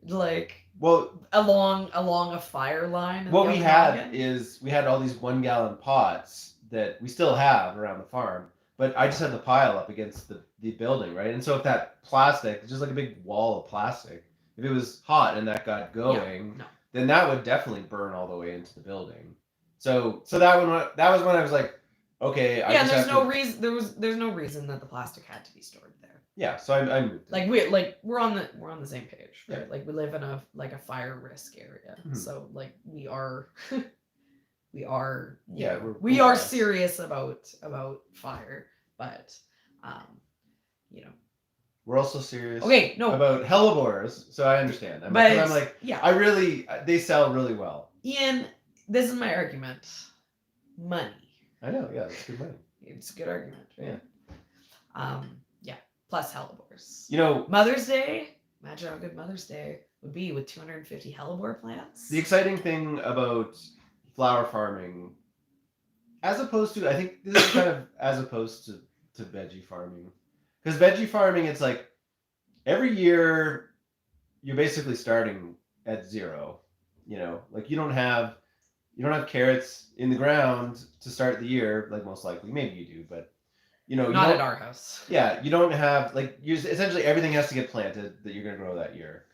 Speaker 2: like
Speaker 1: Well,
Speaker 2: along a fire line?
Speaker 1: what we had is we had all these 1-gallon pots that we still have around the farm, but I just had the pile up against the building, right? And so if that plastic, it's just like a big wall of plastic, if it was hot and that got going, then that would definitely burn all the way into the building. So that was when I was like, okay,
Speaker 2: yeah, and there's no reason there's no reason that the plastic had to be stored there.
Speaker 1: Yeah, so I'm
Speaker 2: like we're on the same page, right? Yeah. Like we live in a fire risk area, so like we are we are serious about fire, but you know.
Speaker 1: We're also serious
Speaker 2: about
Speaker 1: hellebores, so I understand. I'm like, they sell really well.
Speaker 2: Ian, this is my argument. Money.
Speaker 1: I know, yeah, that's good money.
Speaker 2: It's a good argument, right? Yeah. Plus hellebores.
Speaker 1: You know,
Speaker 2: Mother's Day. Imagine how good Mother's Day would be with 250 hellebore plants.
Speaker 1: The exciting thing about flower farming, as opposed to, I think this is kind of as opposed to veggie farming. Because veggie farming, it's like every year you're basically starting at zero. You know, like you don't have carrots in the ground to start the year, like most likely. Maybe you do, but you know,
Speaker 2: not at our house.
Speaker 1: Yeah, you don't have essentially everything has to get planted that you're gonna grow that year.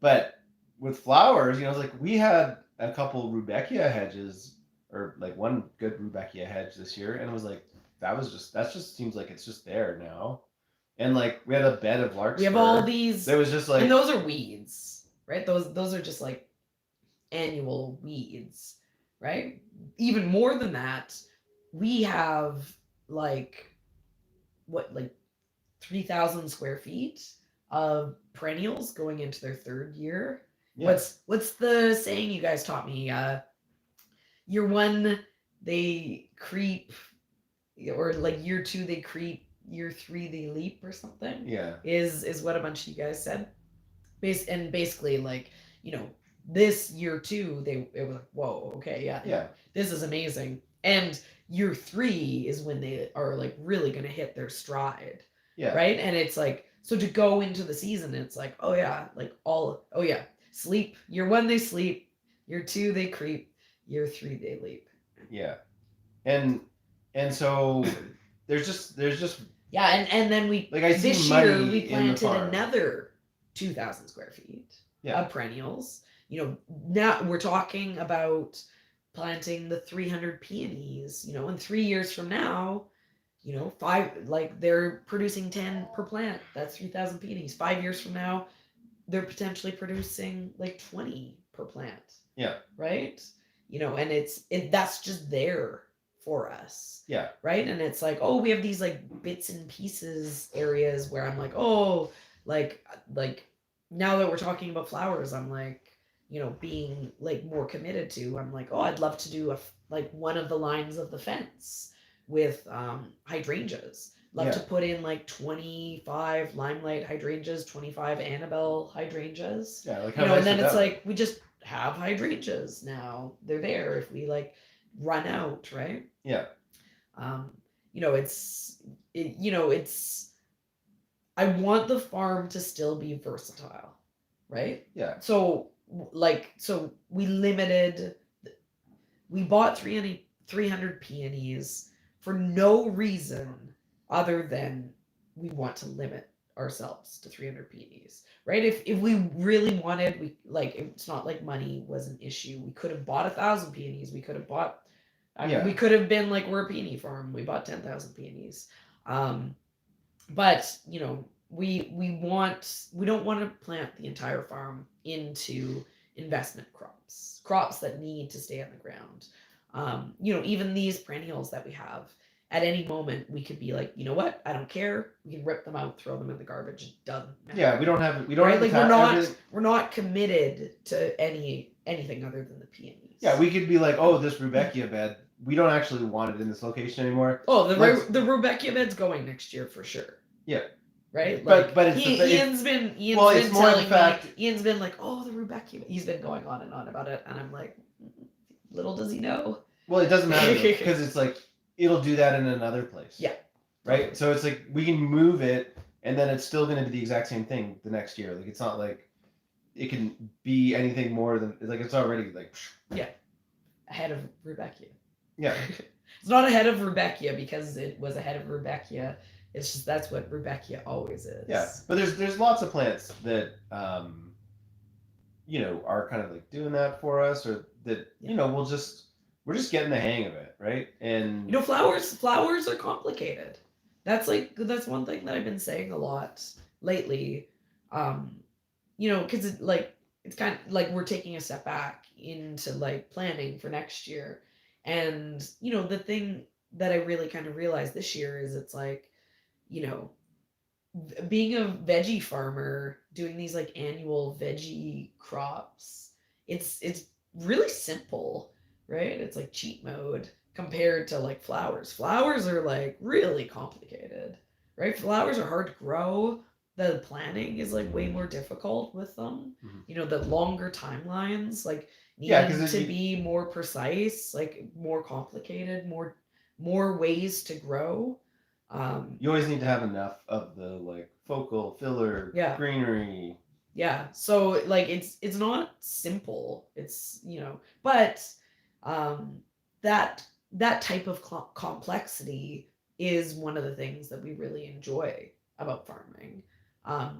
Speaker 1: But with flowers, you know, it's like we had a couple Rudbeckia hedges, or like one good Rudbeckia hedge this year, and it was like that just seems like it's just there now. And like we had a bed of larkspur.
Speaker 2: We have all these.
Speaker 1: There was just like,
Speaker 2: and those are weeds, right? Those are just like annual weeds, right? Even more than that, we have like 3,000 square feet of perennials going into their third year. Yeah. What's the saying you guys taught me? Year one they creep, or like year two they creep, year three they leap, or something.
Speaker 1: Yeah, is
Speaker 2: what a bunch of you guys said. And basically, like, you know, this year two it was like, whoa, okay, yeah, this is amazing. And year three is when they are like really gonna hit their stride. Yeah. Right. And it's like, so to go into the season, it's like, oh yeah, like sleep. Year one they sleep. Year two they creep. Year three they leap.
Speaker 1: Yeah. And so there's just
Speaker 2: yeah, and then we
Speaker 1: like this year
Speaker 2: we planted another 2,000 square feet of perennials. You know, now we're talking about planting the 300 peonies. You know, in 3 years from now, you know, they're producing 10 per plant. That's 3,000 peonies. 5 years from now, they're potentially producing like 20 per plant.
Speaker 1: Yeah.
Speaker 2: Right? You know, and that's just there for us. Yeah. Right? And it's like, oh, we have these like bits and pieces areas where I'm like, oh, like now that we're talking about flowers, I'm like, you know, being like more committed to, I'm like, oh, I'd love to do one of the lines of the fence with hydrangeas. Love to put in like 25 limelight hydrangeas, 25 Annabelle hydrangeas. Yeah, like how nice, and then it's like we just have hydrangeas now. They're there if we like run out, right? Yeah. You know, it's I want the farm to still be versatile, right? Yeah. So we bought 300 peonies for no reason other than we want to limit ourselves to 300 peonies, right? If we really wanted, it's not like money was an issue. We could have bought 1,000 peonies. We could have bought, we could have been like, we're a peony farm. We bought 10,000 peonies. But you know, we don't want to plant the entire farm into investment crops that need to stay on the ground. Even these perennials that we have, at any moment we could be like, you know what? I don't care. We can rip them out, throw them in the garbage. It doesn't matter.
Speaker 1: Yeah, we don't have
Speaker 2: Right?
Speaker 1: the
Speaker 2: Like we're not committed to anything other than the peonies.
Speaker 1: Yeah, we could be like, oh, this Rudbeckia bed, we don't actually want it in this location anymore.
Speaker 2: Oh, the Rudbeckia bed's going next year for sure.
Speaker 1: Yeah.
Speaker 2: Right?
Speaker 1: But it's
Speaker 2: Ian's been telling me, Ian's been like, oh, the Rudbeckia. He's been going on and on about it, and I'm like, little does he know.
Speaker 1: Well, it doesn't matter because it's like it'll do that in another place.
Speaker 2: Yeah.
Speaker 1: Right. So it's like we can move it, and then it's still going to be the exact same thing the next year. Like it's not like it can be anything more than like it's already like.
Speaker 2: Yeah. Ahead of Rudbeckia.
Speaker 1: Yeah.
Speaker 2: It's not ahead of Rudbeckia because it was ahead of Rudbeckia. It's just that's what Rudbeckia always is.
Speaker 1: Yeah, but there's lots of plants that are kind of like doing that for us, or that we're just getting the hang of it, right? And
Speaker 2: flowers are complicated. That's one thing that I've been saying a lot lately. Because it's kind of like we're taking a step back into like planning for next year, and the thing that I really kind of realized this year is it's like, being a veggie farmer, doing these like annual veggie crops, it's really simple, right? It's like cheat mode compared to like flowers. Flowers are like really complicated, right? Flowers are hard to grow. The planning is like way more difficult with them.
Speaker 1: Mm-hmm.
Speaker 2: The longer timelines like need to be more precise, like more complicated, more ways to grow.
Speaker 1: You always need to have enough of the like focal filler greenery.
Speaker 2: Yeah, so like it's not simple. It's but that type of complexity is one of the things that we really enjoy about farming.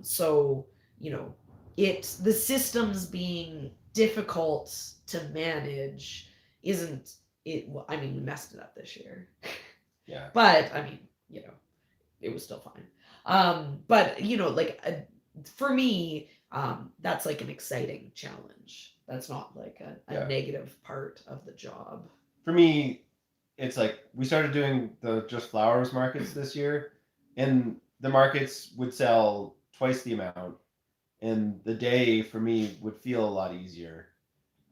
Speaker 2: So the systems being difficult to manage isn't it. Well, I mean, we messed it up this year.
Speaker 1: Yeah.
Speaker 2: But I mean, it was still fine. But for me, that's like an exciting challenge. That's not like a negative part of the job.
Speaker 1: For me, it's like we started doing the just flowers markets this year, and the markets would sell twice the amount, and the day for me would feel a lot easier.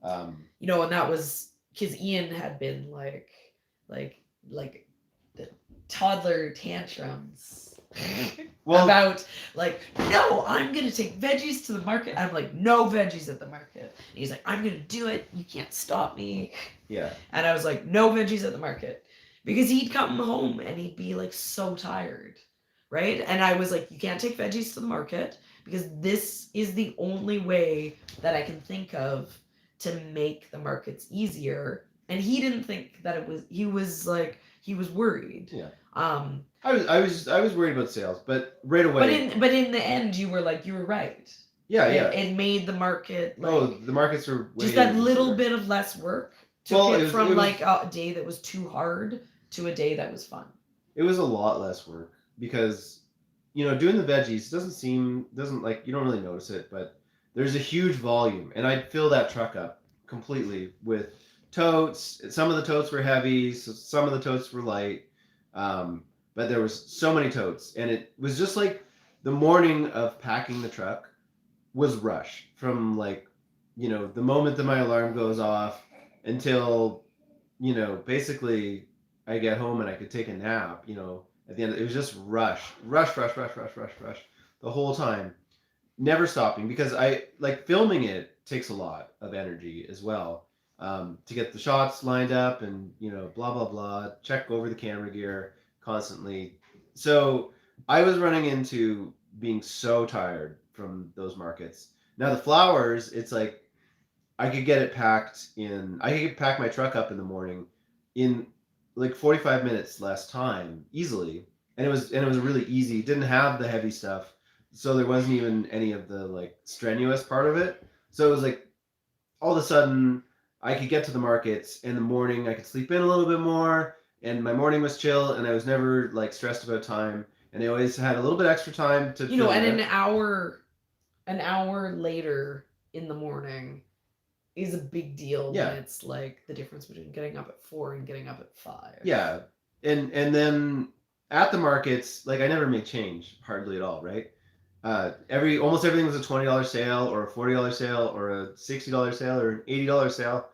Speaker 2: And that was because Ian had been like the toddler tantrums about like, no, I'm gonna take veggies to the market. I'm like, no veggies at the market. And he's like, I'm gonna do it. You can't stop me.
Speaker 1: Yeah.
Speaker 2: And I was like, no veggies at the market, because he'd come home and he'd be like so tired, right? And I was like, you can't take veggies to the market because this is the only way that I can think of to make the markets easier. And he didn't think that it was. He was worried.
Speaker 1: Yeah. I was worried about sales, but right away.
Speaker 2: But in the end, you were right.
Speaker 1: Yeah,
Speaker 2: It made the market
Speaker 1: the markets were
Speaker 2: just that little bit of less work. Took it from a day that was too hard to a day that was fun.
Speaker 1: It was a lot less work because doing the veggies doesn't like, you don't really notice it, but there's a huge volume, and I'd fill that truck up completely with totes. Some of the totes were heavy, so some of the totes were light, but there was so many totes, and it was just like the morning of packing the truck was rush from like the moment that my alarm goes off until basically I get home and I could take a nap. At the end, it was just rush the whole time, never stopping, because I like filming it takes a lot of energy as well. To get the shots lined up and blah blah blah, check over the camera gear constantly. So I was running into being so tired from those markets. Now the flowers, it's like I could pack my truck up in the morning in like 45 minutes less time easily, and it was really easy. It didn't have the heavy stuff, so there wasn't even any of the like strenuous part of it. So it was like all of a sudden I could get to the markets in the morning. I could sleep in a little bit more, and my morning was chill, and I was never like stressed about time, and I always had a little bit extra time to.
Speaker 2: And an hour later in the morning, is a big deal
Speaker 1: Yeah.
Speaker 2: when it's like the difference between getting up at 4 and getting up at 5.
Speaker 1: Yeah. And then at the markets, like I never made change hardly at all, right? Almost everything was a $20 sale or a $40 sale or a $60 sale or an $80 sale.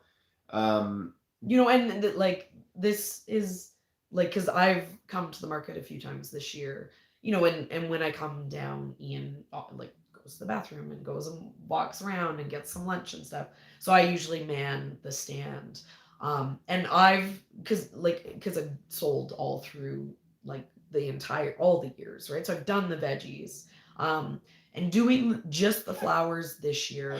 Speaker 2: You know, and like this is like, because I've come to the market a few times this year, you know, and when I come down, Ian like goes to the bathroom and goes and walks around and gets some lunch and stuff. So I usually man the stand. And because I've sold all through like all the years, right? So I've done the veggies. And doing just the flowers this year,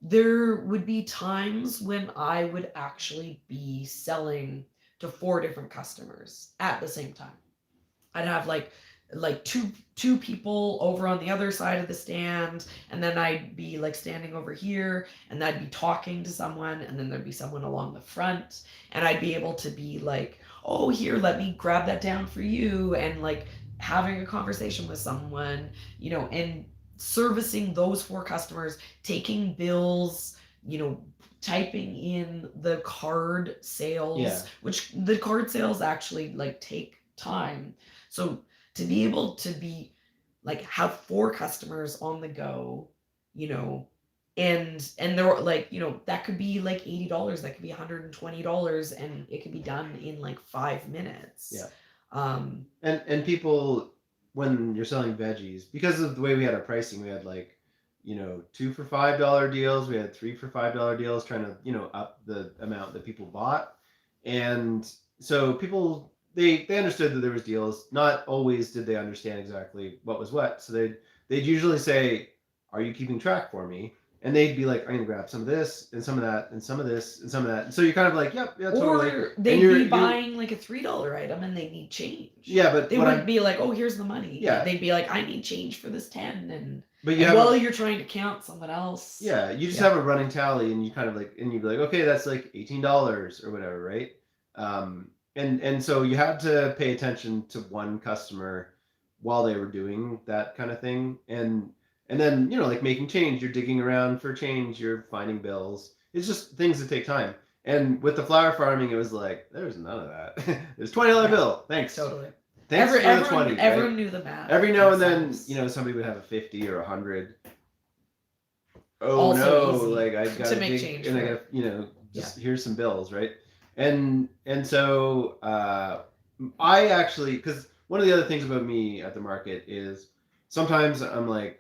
Speaker 2: there would be times when I would actually be selling to 4 different customers at the same time. I'd have like two people over on the other side of the stand, and then I'd be like standing over here, and I'd be talking to someone, and then there'd be someone along the front, and I'd be able to be like, oh, here, let me grab that down for you, and like having a conversation with someone, you know, and servicing those 4 customers, taking bills, you know, typing in the card sales,
Speaker 1: Yeah.
Speaker 2: which the card sales actually like take time. So to be able to be like have 4 customers on the go, you know, and they're like, you know, that could be like $80, that could be $120, and it could be done in like 5 minutes.
Speaker 1: Yeah.
Speaker 2: Um,
Speaker 1: And people, when you're selling veggies, because of the way we had our pricing, we had like, you know, 2 for $5 deals, we had 3 for $5 deals, trying to, you know, up the amount that people bought. And so people, they understood that there was deals. Not always did they understand exactly what was what. So they'd usually say, "Are you keeping track for me?" And they'd be like, "I'm gonna grab some of this and some of that and some of this and some of that." And so you're kind of like, "Yep, yeah, totally."
Speaker 2: Or they'd be buying like a $3 item and they need change.
Speaker 1: Yeah, but
Speaker 2: they wouldn't be like, "Oh, here's the money."
Speaker 1: Yeah.
Speaker 2: They'd be like, "I need change for this 10," and
Speaker 1: But
Speaker 2: you're trying to count someone else.
Speaker 1: Yeah, you just have a running tally, and you kind of like, and you'd be like, okay, that's like $18 or whatever, right? And so you had to pay attention to one customer while they were doing that kind of thing, and then, you know, like making change, you're digging around for change, you're finding bills. It's just things that take time. And with the flower farming, it was like, there's none of that. There's $20 bill. Thanks.
Speaker 2: Totally.
Speaker 1: Thanks for the 20.
Speaker 2: Everyone
Speaker 1: right?
Speaker 2: knew the math.
Speaker 1: Every now and then, you know, somebody would have a 50 or 100. Oh
Speaker 2: Also
Speaker 1: no!
Speaker 2: easy
Speaker 1: Like I got
Speaker 2: to
Speaker 1: a
Speaker 2: make
Speaker 1: big,
Speaker 2: change
Speaker 1: and I
Speaker 2: for.
Speaker 1: got, you know, just here's some bills, right? And so I actually, because one of the other things about me at the market is sometimes I'm like,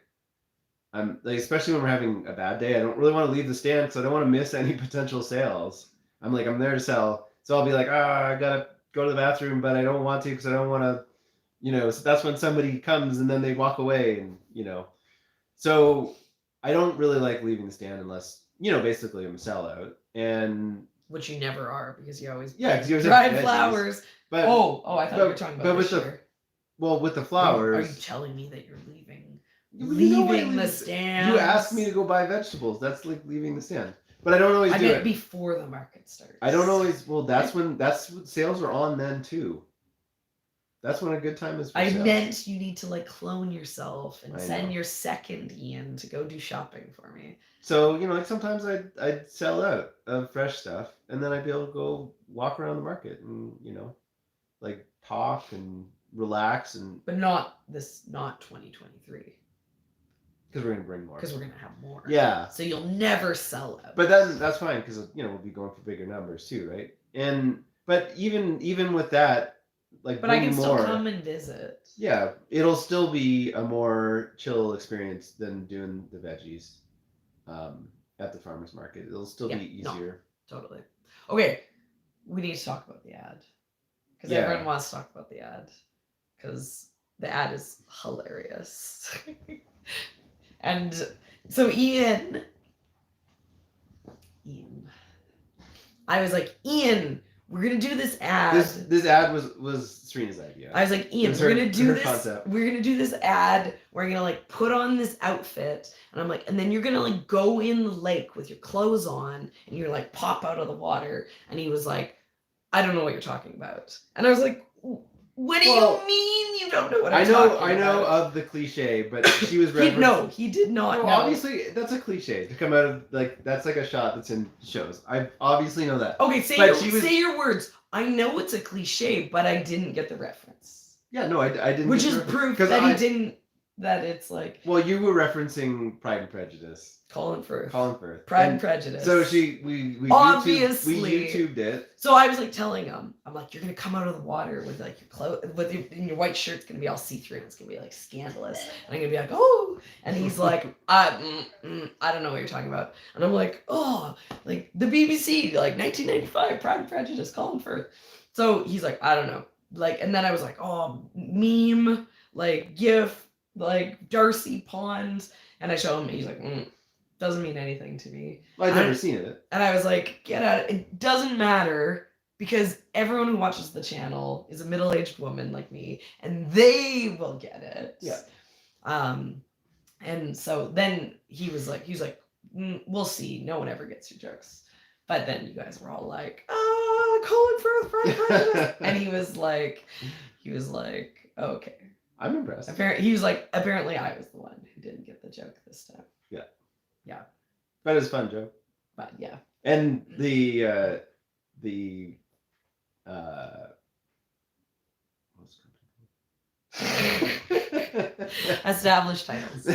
Speaker 1: especially when we're having a bad day, I don't really want to leave the stand because I don't want to miss any potential sales. I'm like, I'm there to sell, so I'll be like, I gotta go to the bathroom, but I don't want to because I don't want to, you know. So that's when somebody comes and then they walk away, and you know, so I don't really like leaving the stand unless, you know, basically I'm a sellout. And
Speaker 2: which you never are, because you always
Speaker 1: because you always
Speaker 2: dried
Speaker 1: have
Speaker 2: flowers.
Speaker 1: But
Speaker 2: I thought you were talking about
Speaker 1: with
Speaker 2: this year.
Speaker 1: with the flowers.
Speaker 2: Are you telling me that you're leaving?
Speaker 1: Leaving
Speaker 2: the stand.
Speaker 1: You asked me to go buy vegetables. That's like leaving the stand. But I don't always do it
Speaker 2: before the market starts.
Speaker 1: I don't always. Well, that's when sales are on then too. That's when a good time is for
Speaker 2: I
Speaker 1: sales.
Speaker 2: meant you need to like clone yourself and send your second Ian to go do shopping for me.
Speaker 1: So, you know, like sometimes I'd sell out of fresh stuff, and then I'd be able to go walk around the market and, you know, like talk and relax
Speaker 2: But not 2023.
Speaker 1: Because we're gonna bring more.
Speaker 2: Because we're gonna have more.
Speaker 1: Yeah.
Speaker 2: So you'll never sell out.
Speaker 1: But then that's fine because, you know, we'll be going for bigger numbers too, right? But even with that, like,
Speaker 2: but I can still come and visit.
Speaker 1: Yeah, it'll still be a more chill experience than doing the veggies at the farmer's market. It'll still be easier.
Speaker 2: No, totally. Okay, we need to talk about the ad. Because everyone wants to talk about the ad. Because the ad is hilarious. And so Ian, I was like, Ian, we're gonna do this ad.
Speaker 1: This ad was Serina's idea.
Speaker 2: I was like, Ian, we're gonna do this. Concept. We're gonna do this ad. We're gonna like put on this outfit, and I'm like, and then you're gonna like go in the lake with your clothes on, and you're like pop out of the water. And he was like, I don't know what you're talking about. And I was like, What do
Speaker 1: Well,
Speaker 2: you mean you don't know what
Speaker 1: I
Speaker 2: I'm
Speaker 1: know
Speaker 2: talking about?
Speaker 1: of the cliche, but she was
Speaker 2: He,
Speaker 1: referencing.
Speaker 2: no, he did not
Speaker 1: No,
Speaker 2: know.
Speaker 1: obviously that's a cliche to come out of like that's like a shot that's in shows. I obviously know that.
Speaker 2: Okay,
Speaker 1: But she was-
Speaker 2: say your words. I know it's a cliche, but I didn't get the reference.
Speaker 1: Yeah, no, I didn't.
Speaker 2: Which
Speaker 1: get the
Speaker 2: is
Speaker 1: reference.
Speaker 2: proof
Speaker 1: 'Cause
Speaker 2: that he didn't. That it's like
Speaker 1: Well, you were referencing Pride and Prejudice.
Speaker 2: Colin Firth.
Speaker 1: Colin Firth.
Speaker 2: Pride and Prejudice.
Speaker 1: So we
Speaker 2: Obviously.
Speaker 1: we YouTubed it.
Speaker 2: So I was like telling him, I'm like, you're gonna come out of the water with like your clothes, and your white shirt's gonna be all see-through. And it's gonna be like scandalous, and I'm gonna be like, oh, and he's like, I don't know what you're talking about, and I'm like, oh, like the BBC, like 1995, Pride and Prejudice, Colin Firth. So he's like, I don't know, like, and then I was like, oh, meme, like GIF, like Darcy Pond, and I show him, and he's like, doesn't mean anything to me.
Speaker 1: Well, I've never seen it.
Speaker 2: And I was like, get out. It doesn't matter because everyone who watches the channel is a middle-aged woman like me, and they will get it.
Speaker 1: Yeah.
Speaker 2: And so then he was like, we'll see. No one ever gets your jokes. But then you guys were all like, Colin Firth, and he was like, okay.
Speaker 1: I'm impressed.
Speaker 2: He was like, apparently I was the one who didn't get the joke this time. Yeah.
Speaker 1: But it was fun, Joe.
Speaker 2: But yeah.
Speaker 1: And the
Speaker 2: established titles.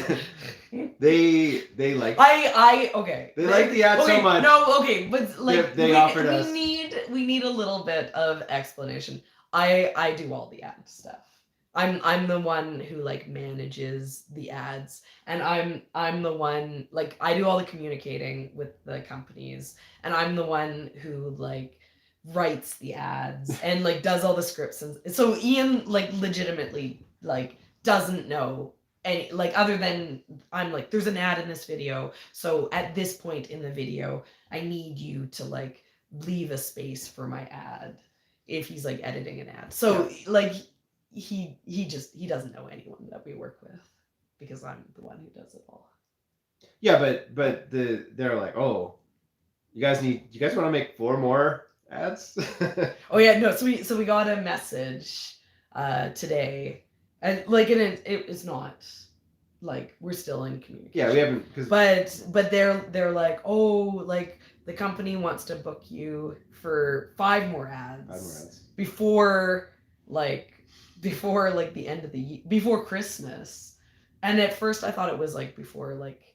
Speaker 1: they like
Speaker 2: okay.
Speaker 1: They like the ad so much.
Speaker 2: No, okay, but like
Speaker 1: they offered us.
Speaker 2: We need a little bit of explanation. I do all the ad stuff. I'm the one who like manages the ads, and I'm the one, like, I do all the communicating with the companies, and I'm the one who like writes the ads and like does all the scripts, and so Ian like legitimately like doesn't know any, like, other than I'm like, there's an ad in this video, so at this point in the video I need you to like leave a space for my ad if he's like editing an ad. So like he doesn't know anyone that we work with because I'm the one who does it all.
Speaker 1: Yeah, but they're like, oh, you guys want to make 4 more ads?
Speaker 2: Oh yeah, no. So we got a message today, and like it's not like we're still in communication.
Speaker 1: Yeah, we haven't.
Speaker 2: But they're like, oh, like the company wants to book you for 5 more ads. before the end of the year, before Christmas. And at first I thought it was like before like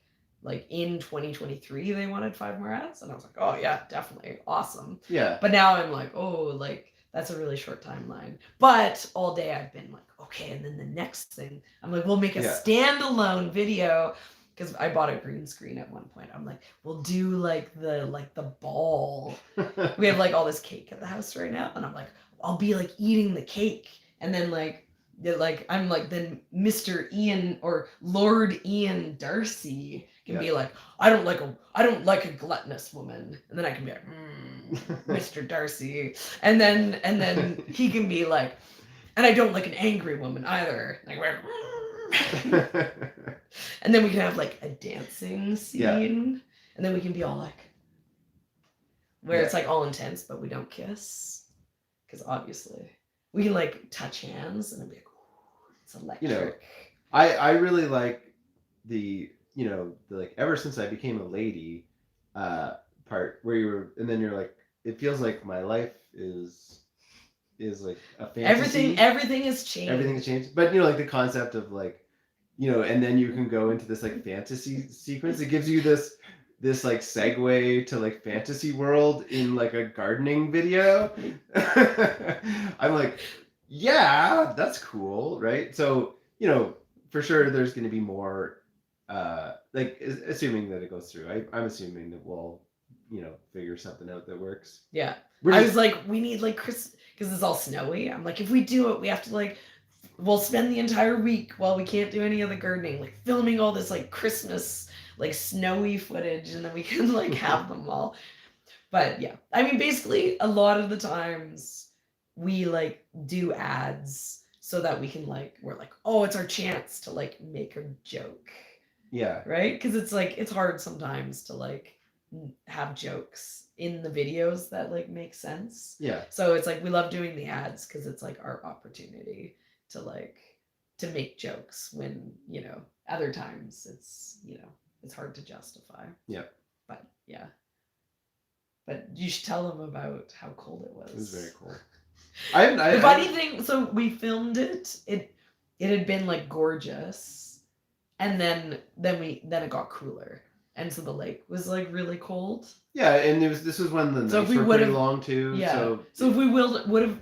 Speaker 2: in 2023 they wanted 5 more ads, and I was like, oh yeah, definitely, awesome.
Speaker 1: Yeah.
Speaker 2: But now I'm like, oh, like that's a really short timeline. But all day I've been like, okay, and then the next thing I'm like, we'll make a standalone video, because I bought a green screen at one point. I'm like, we'll do like the ball. We have like all this cake at the house right now, and I'm like, I'll be like eating the cake, and then I'm like, then Mr. Ian or Lord Ian Darcy can be like, I don't like a gluttonous woman, and then I can be like, Mr. Darcy, and then he can be like, and I don't like an angry woman either, like and then we can have like a dancing scene, and then we can be all like, where it's like all intense, but we don't kiss, because obviously we can like touch hands, and it'll be like, ooh, it's electric.
Speaker 1: I really like the like, ever since I became a lady part where you're like, it feels like my life is like a fantasy.
Speaker 2: Everything has changed.
Speaker 1: Everything has changed. But like the concept of like, and then you can go into this like fantasy sequence. It gives you this like segue to like fantasy world in like a gardening video. I'm like, yeah, that's cool, right? So, for sure there's going to be more like, assuming that it goes through. I'm assuming that we'll figure something out that works.
Speaker 2: Yeah. I was like, we need like Chris, because it's all snowy. I'm like, if we do it, we have to like, we'll spend the entire week while we can't do any of the gardening, like filming all this like Christmas, like snowy footage, and then we can like have them all. But yeah, I mean, basically a lot of the times we like do ads so that we can like, we're like, oh, it's our chance to like make a joke.
Speaker 1: Yeah.
Speaker 2: Right? Because it's like, it's hard sometimes to like have jokes in the videos that like make sense.
Speaker 1: Yeah.
Speaker 2: So it's like we love doing the ads because it's like our opportunity to like to make jokes when, you know, other times it's, you know, it's hard to justify.
Speaker 1: Yeah.
Speaker 2: But yeah. But you should tell them about how cold it was.
Speaker 1: It was very cold.
Speaker 2: The funny thing, so we filmed it. It had been like gorgeous, and then it got cooler, and so the lake was like really cold.
Speaker 1: Yeah, and this was when the nights were pretty long too.
Speaker 2: Yeah. So if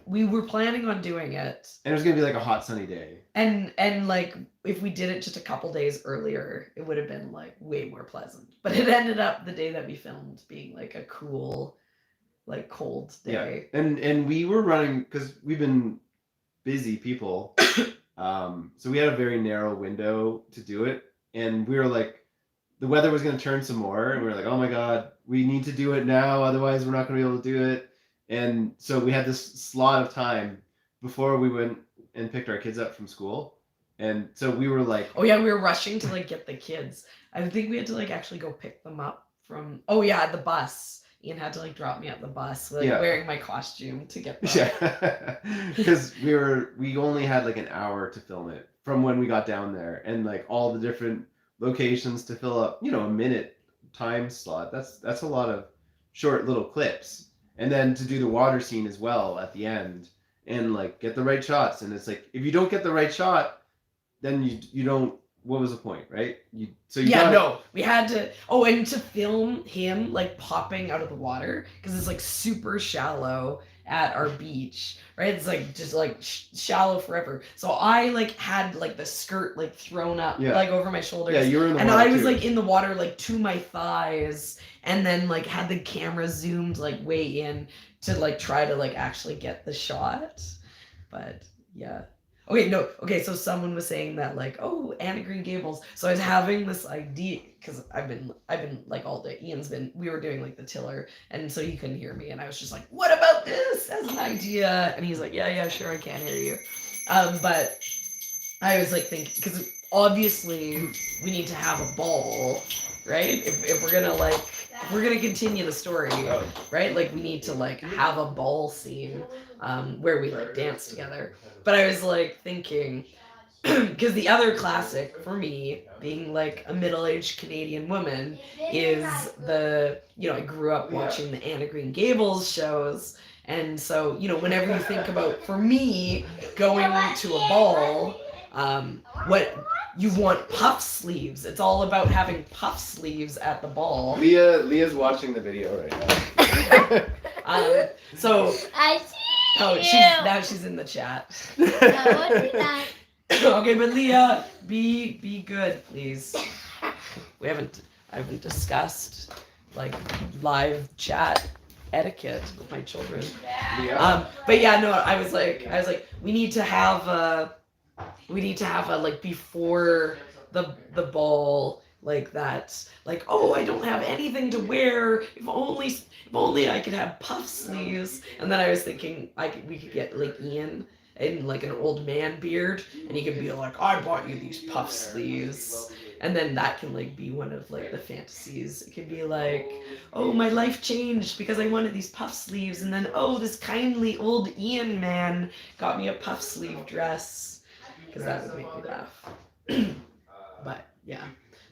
Speaker 2: we were planning on doing it,
Speaker 1: and it was gonna be like a hot sunny day.
Speaker 2: And like if we did it just a couple days earlier, it would have been like way more pleasant. But it ended up the day that we filmed being like a cool, like cold day.
Speaker 1: Yeah, and we were running because we've been busy people, so we had a very narrow window to do it, and we were like, the weather was going to turn some more, and we were like, oh my god, we need to do it now, otherwise we're not going to be able to do it. And so we had this slot of time before we went and picked our kids up from school, and so we were like,
Speaker 2: oh yeah, we were rushing to like get the kids. I think we had to like actually go pick them up from the bus. Ian had to like drop me at the bus, like wearing my costume to get them.
Speaker 1: Yeah, because we only had like an hour to film it from when we got down there, and like all the different locations to fill up, you know, a minute time slot. That's a lot of short little clips, and then to do the water scene as well at the end, and like get the right shots. And it's like if you don't get the right shot, then you don't. What was the point, right? We
Speaker 2: had to. Oh, and to film him like popping out of the water because it's like super shallow at our beach, right? It's like just like shallow forever. So I like had like the skirt like thrown up like over my shoulders.
Speaker 1: Yeah, you were in the water.
Speaker 2: And I was like in the water like to my thighs, and then like had the camera zoomed like way in to like try to like actually get the shot. But yeah. Okay, so someone was saying that like, oh, Anna Green Gables. So I was having this idea because I've been like all day. We were doing like the tiller, and so he couldn't hear me, and I was just like, what about this as an idea? And he's like, yeah, sure, I can't hear you. But I was like thinking, because obviously we need to have a ball, right? If we're gonna like, if we're gonna continue the story, right? Like we need to like have a ball scene where we like dance together. But I was like thinking, because the other classic for me, being like a middle-aged Canadian woman, is I grew up watching the Anna Green Gables shows. And so, whenever you think about, for me, going to a ball, what you want puff sleeves. It's all about having puff sleeves at the ball.
Speaker 1: Leah's watching the video right now.
Speaker 2: So
Speaker 3: I see.
Speaker 2: Oh, she's in the chat. Okay, but Leah, be good, please. I haven't discussed like live chat etiquette with my children.
Speaker 1: Yeah.
Speaker 2: But yeah, no, I was like, we need to have a like before the ball, like that, like, oh, I don't have anything to wear. If only I could have puff sleeves. And then I was thinking we could get like Ian in like an old man beard, and he could be like, I bought you these puff sleeves. And then that can like be one of like the fantasies. It could be like, oh, my life changed because I wanted these puff sleeves, and then oh, this kindly old Ian man got me a puff sleeve dress, because that would make me laugh. But yeah,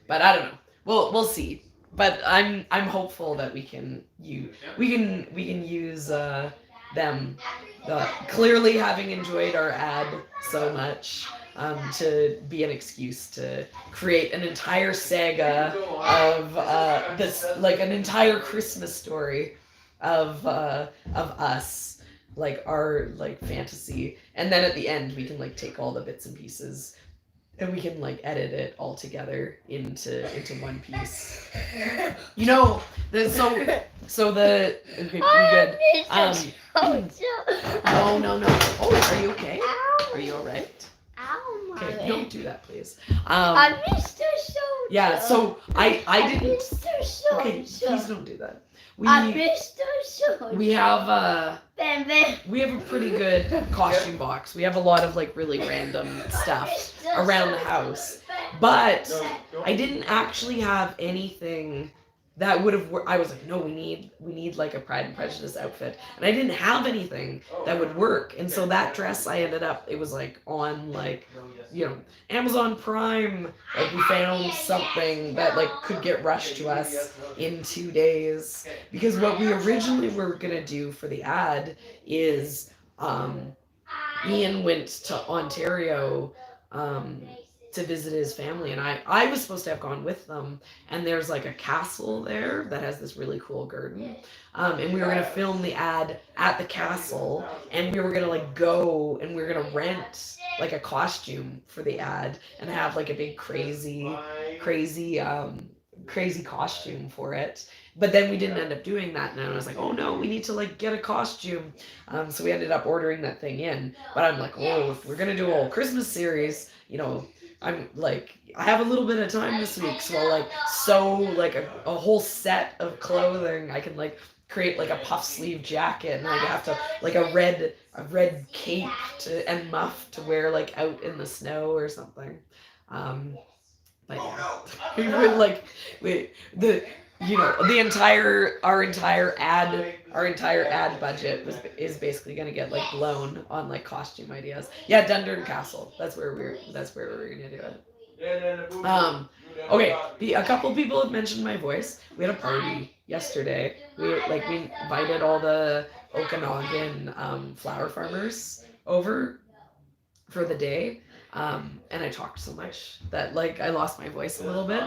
Speaker 2: but I don't know. We'll see. But I'm hopeful that we can use them. Clearly, having enjoyed our ad so much, to be an excuse to create an entire saga of this, like an entire Christmas story of us, like our like fantasy, and then at the end we can like take all the bits and pieces and we can like edit it all together into one piece. Okay, we good. No. Oh, are you okay?
Speaker 3: Ow.
Speaker 2: Are you all right?
Speaker 3: Ow,
Speaker 2: Okay, don't do that, please.
Speaker 3: I'm Mr. Soda.
Speaker 2: Yeah, so I didn't.
Speaker 3: Mr. Soda.
Speaker 2: Okay, please don't do that.
Speaker 3: I'm Mr. Soda.
Speaker 2: We have
Speaker 3: Bam, bam.
Speaker 2: we have a pretty good costume box. We have a lot of like really random stuff around the house, but I didn't actually have anything that would have I was like, no, we need like a Pride and Prejudice outfit, and I didn't have anything that would work, and so that dress I ended up, it was like on like, you know, Amazon Prime, like we found something that like could get rushed to us in 2 days, because what we originally were gonna do for the ad is Ian went to Ontario to visit his family, and I was supposed to have gone with them, and there's like a castle there that has this really cool garden, and we were gonna film the ad at the castle, and we were gonna like go and we were gonna rent like a costume for the ad and have like a big crazy costume for it. But then we didn't end up doing that, and I was like, oh no, we need to like get a costume. So we ended up ordering that thing in. But I'm like, oh, if we're gonna do a whole Christmas series, you know, I'm like, I have a little bit of time this week, so I'll like sew like a whole set of clothing. I can like create like a puff sleeve jacket, and I have to like a red cape and muff to wear like out in the snow or something. But yeah, we would like our entire ad budget is basically gonna get like blown on like costume ideas. Yeah, Dundurn Castle. That's where we're gonna do it. Okay. A couple people have mentioned my voice. We had a party yesterday. We invited all the Okanagan flower farmers over for the day. And I talked so much that like I lost my voice a little bit.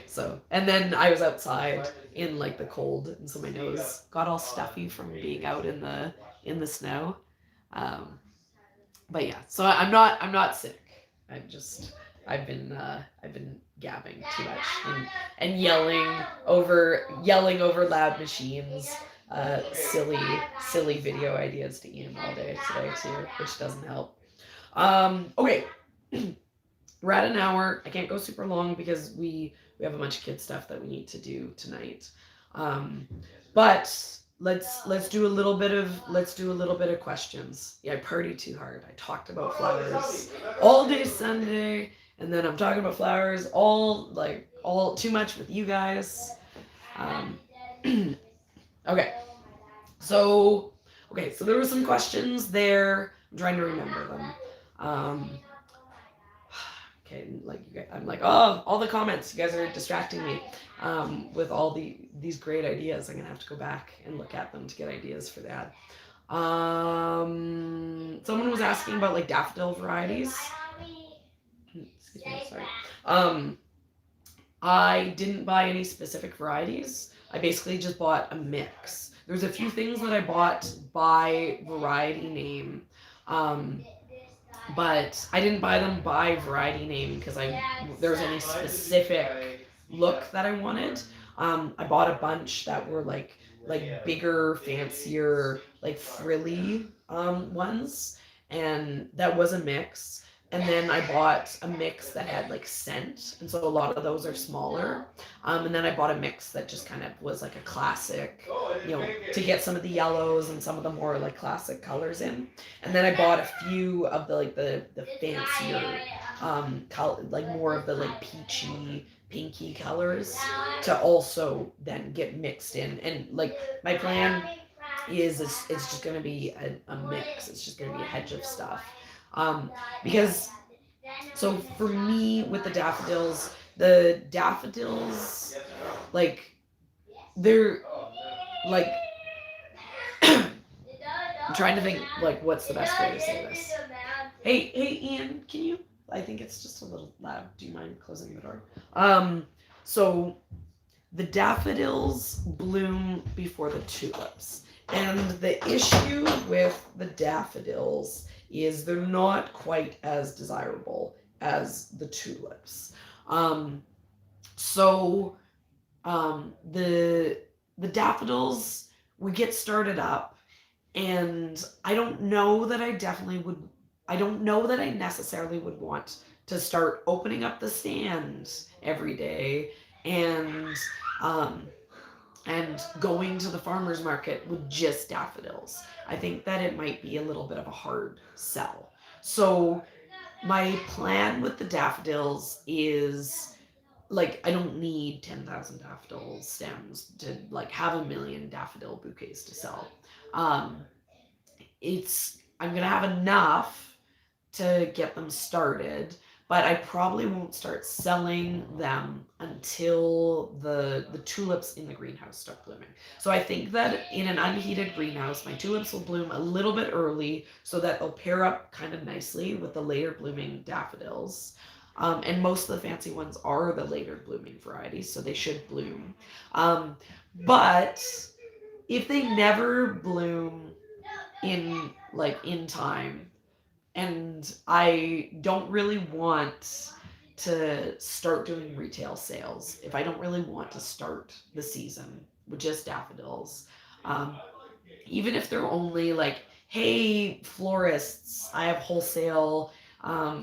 Speaker 2: So, and then I was outside in like the cold, and so my nose got all stuffy from being out in the snow. But yeah, so I'm not sick. I've been gabbing too much and yelling over loud machines, silly video ideas to Ian all day today too, which doesn't help. Okay. We're at an hour. I can't go super long because we have a bunch of kid stuff that we need to do tonight. But let's do a little bit of questions. Yeah, I partied too hard. I talked about flowers all day Sunday, and then I'm talking about flowers all too much with you guys. Okay. So there were some questions there. I'm trying to remember them. Okay, I'm like, oh, all the comments, you guys are distracting me with all these great ideas. I'm gonna have to go back and look at them to get ideas for that. Someone was asking about like daffodil varieties. Excuse me, sorry. I didn't buy any specific varieties. I basically just bought a mix. There's a few things that I bought by variety name. But I didn't buy them by variety name because there was any specific look that I wanted. I bought a bunch that were like bigger, fancier, like frilly ones, and that was a mix. And then I bought a mix that had like scent, and so a lot of those are smaller. And then I bought a mix that just kind of was like a classic, to get some of the yellows and some of the more like classic colors in. And then I bought a few of the fancier, like more of the like peachy, pinky colors to also then get mixed in. And like my plan is it's just gonna be a mix. It's just gonna be a hedge of stuff. Because so for me with the daffodils, like they're like I'm trying to think like what's the best way to say this. Hey Ian, can you? I think it's just a little loud. Do you mind closing the door? So the daffodils bloom before the tulips, and the issue with the daffodils is they're not quite as desirable as the tulips. The daffodils would get started up, and I don't know that I necessarily would want to start opening up the stand every day and going to the farmer's market with just daffodils. I think that it might be a little bit of a hard sell. So my plan with the daffodils is like I don't need 10,000 daffodil stems to like have a million daffodil bouquets to sell. I'm gonna have enough to get them started, but I probably won't start selling them until the tulips in the greenhouse start blooming. So I think that in an unheated greenhouse, my tulips will bloom a little bit early so that they'll pair up kind of nicely with the later blooming daffodils. And most of the fancy ones are the later blooming varieties, so they should bloom. But if they never bloom in time, and I don't really want to start doing retail sales, if I don't really want to start the season with just daffodils, even if they're only like, hey, florists, I have wholesale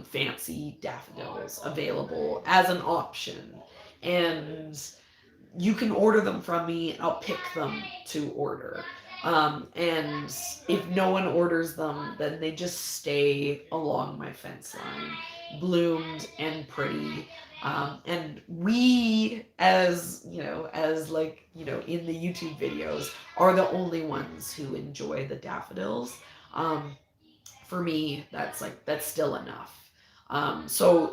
Speaker 2: fancy daffodils available as an option, and you can order them from me, and I'll pick them to order. And if no one orders them, then they just stay along my fence line, bloomed and pretty. And we, as in the YouTube videos, are the only ones who enjoy the daffodils. For me, that's still enough. So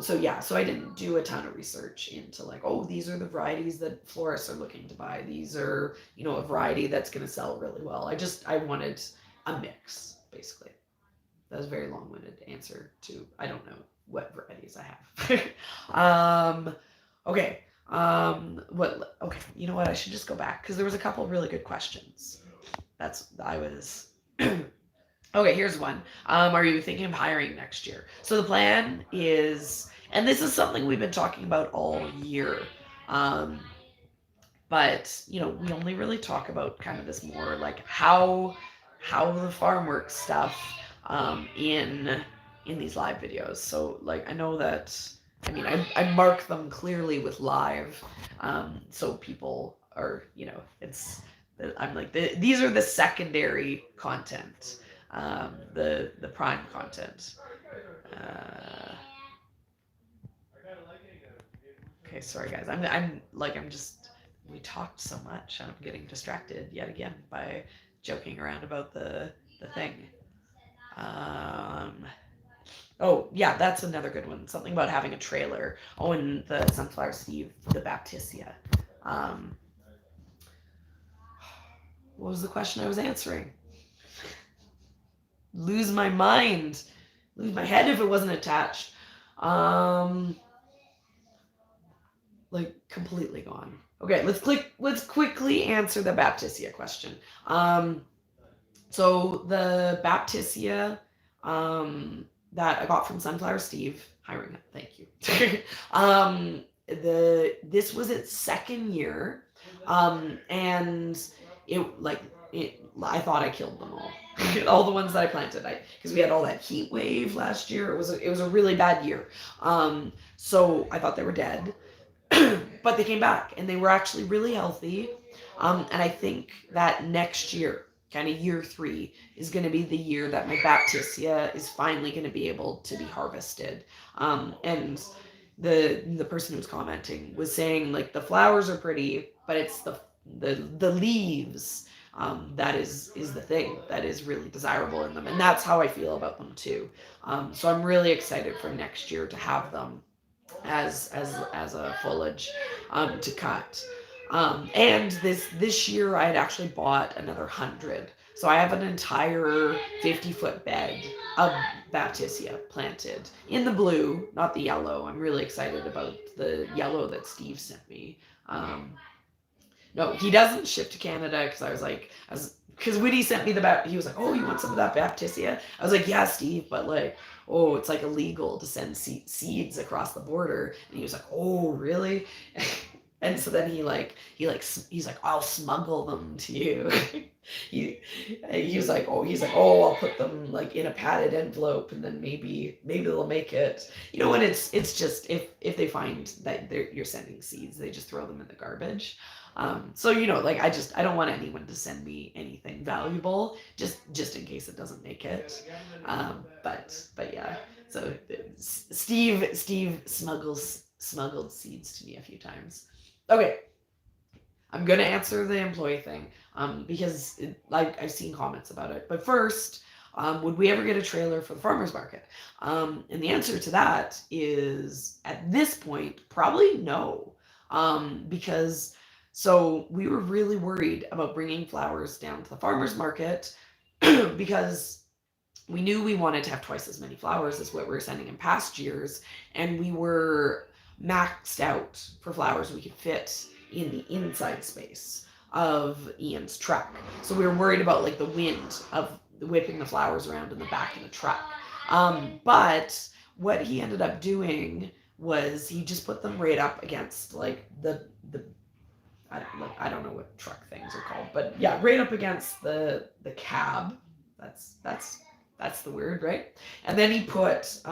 Speaker 2: I didn't do a ton of research into like, oh, these are the varieties that florists are looking to buy. These are, a variety that's going to sell really well. I wanted a mix, basically. That was a very long-winded answer to, I don't know what varieties I have. Okay. Okay. You know what? I should just go back because there was a couple of really good questions. Okay, here's one. Are you thinking of hiring next year? So the plan is, and this is something we've been talking about all year, but we only really talk about kind of this more like how the farm works stuff in these live videos. So like I know that, I mark them clearly with live, so people are, I'm like these are the secondary content. The prime content. Okay, sorry guys. We talked so much, and I'm getting distracted yet again by joking around about the thing. Oh yeah, that's another good one. Something about having a trailer. Oh, and the sunflower Steve, the Baptisia. What was the question I was answering? Lose my mind, lose my head if it wasn't attached. Like completely gone. Okay, let's quickly answer the Baptisia question. So the Baptisia that I got from Sunflower Steve, hiring him, thank you. This was its second year, and I thought I killed them all. All the ones that I planted, because we had all that heat wave last year. It was a really bad year. So I thought they were dead, but they came back and they were actually really healthy. And I think that next year, kind of year 3, is going to be the year that my Baptisia is finally going to be able to be harvested. And the person who was commenting was saying like the flowers are pretty, but it's the leaves. That is the thing that is really desirable in them, and that's how I feel about them too. So I'm really excited for next year to have them as a foliage to cut. And this year I had actually bought another 100, so I have an entire 50-foot bed of Baptisia planted in the blue, not the yellow. I'm really excited about the yellow that Steve sent me. No, he doesn't ship to Canada because when he sent me he was like, oh, you want some of that Baptisia? I was like, yeah, Steve, but it's like illegal to send seeds across the border. And he was like, oh, really? And so then he's like, I'll smuggle them to you. he was like, oh, I'll put them like in a padded envelope, and then maybe they'll make it. And it's just if they find that you're sending seeds, they just throw them in the garbage. So I don't want anyone to send me anything valuable just in case it doesn't make it. But yeah. So Steve smuggles smuggled seeds to me a few times. Okay, I'm gonna answer the employee thing, because like I've seen comments about it. But first, would we ever get a trailer for the farmers market? And the answer to that is, at this point, probably no, because so we were really worried about bringing flowers down to the farmers market because we knew we wanted to have twice as many flowers as what we were sending in past years, and we were maxed out for flowers we could fit in the inside space of Ian's truck. So we were worried about like the wind of whipping the flowers around in the back of the truck. But what he ended up doing was he just put them right up against like the I don't know what truck things are called, but yeah, right up against the cab. That's the word, right? And then he put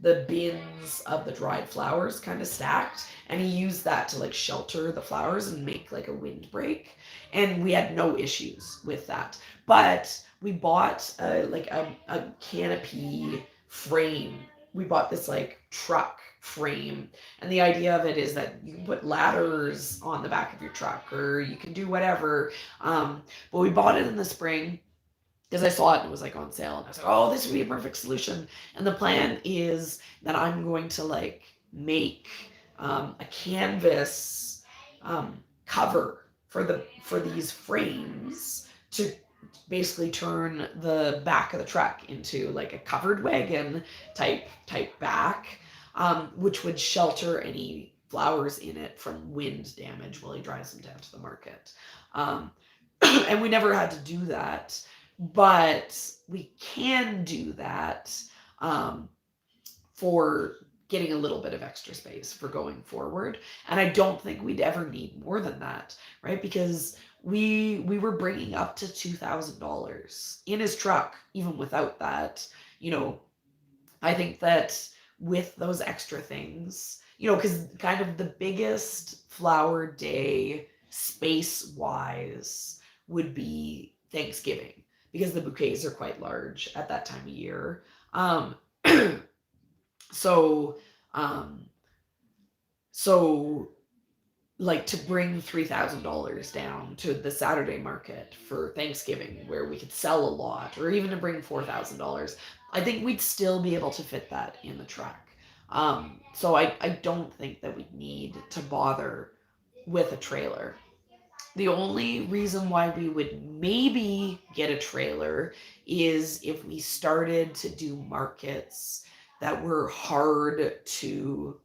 Speaker 2: the bins of the dried flowers kind of stacked, and he used that to like shelter the flowers and make like a windbreak. And we had no issues with that. But we bought a canopy frame. We bought this like truck frame, and the idea of it is that you can put ladders on the back of your truck, or you can do whatever. But we bought it in the spring because I saw it and it was like on sale, and I was like, oh, this would be a perfect solution. And the plan is that I'm going to like make a canvas cover for these frames to basically turn the back of the truck into like a covered wagon type back, which would shelter any flowers in it from wind damage while he drives them down to the market. And we never had to do that, but we can do that for getting a little bit of extra space for going forward. And I don't think we'd ever need more than that, right? Because we were bringing up to $2,000 in his truck, even without that. I think that with those extra things, because kind of the biggest flower day space wise would be Thanksgiving, because the bouquets are quite large at that time of year. So like to bring $3,000 down to the Saturday market for Thanksgiving, where we could sell a lot, or even to bring $4,000, I think we'd still be able to fit that in the truck. So I don't think that we'd need to bother with a trailer. The only reason why we would maybe get a trailer is if we started to do markets that were hard to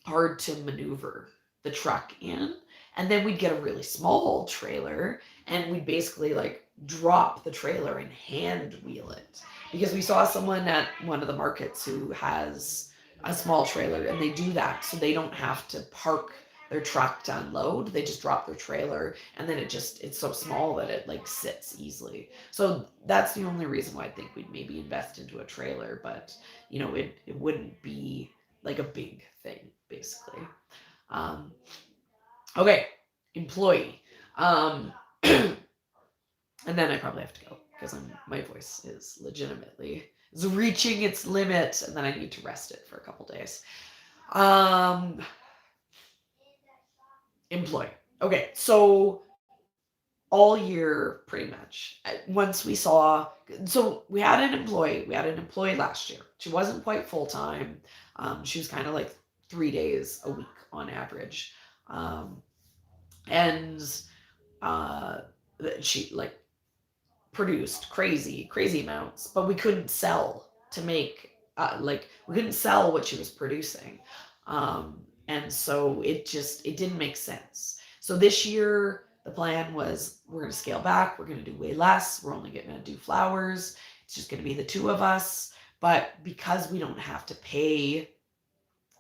Speaker 2: maneuver the truck in, and then we'd get a really small trailer and we'd basically like drop the trailer and hand wheel it, because we saw someone at one of the markets who has a small trailer, and they do that so they don't have to park their truck to unload. They just drop their trailer, and then it's so small that it like sits easily. So that's the only reason why I think we'd maybe invest into a trailer, but it wouldn't be like a big thing, basically. Okay, employee. And then I probably have to go because my voice is legitimately reaching its limit, and then I need to rest it for a couple days. Employee. Okay, so all year, pretty much, once we saw, so we had an employee last year. She wasn't quite full-time. She was kind of like 3 days a week on average. And she like produced crazy amounts, but we couldn't sell to make, we couldn't sell what she was producing. And so it didn't make sense. So this year, the plan was we're going to scale back. We're going to do way less. We're only going to do flowers. It's just going to be the two of us. But because we don't have to pay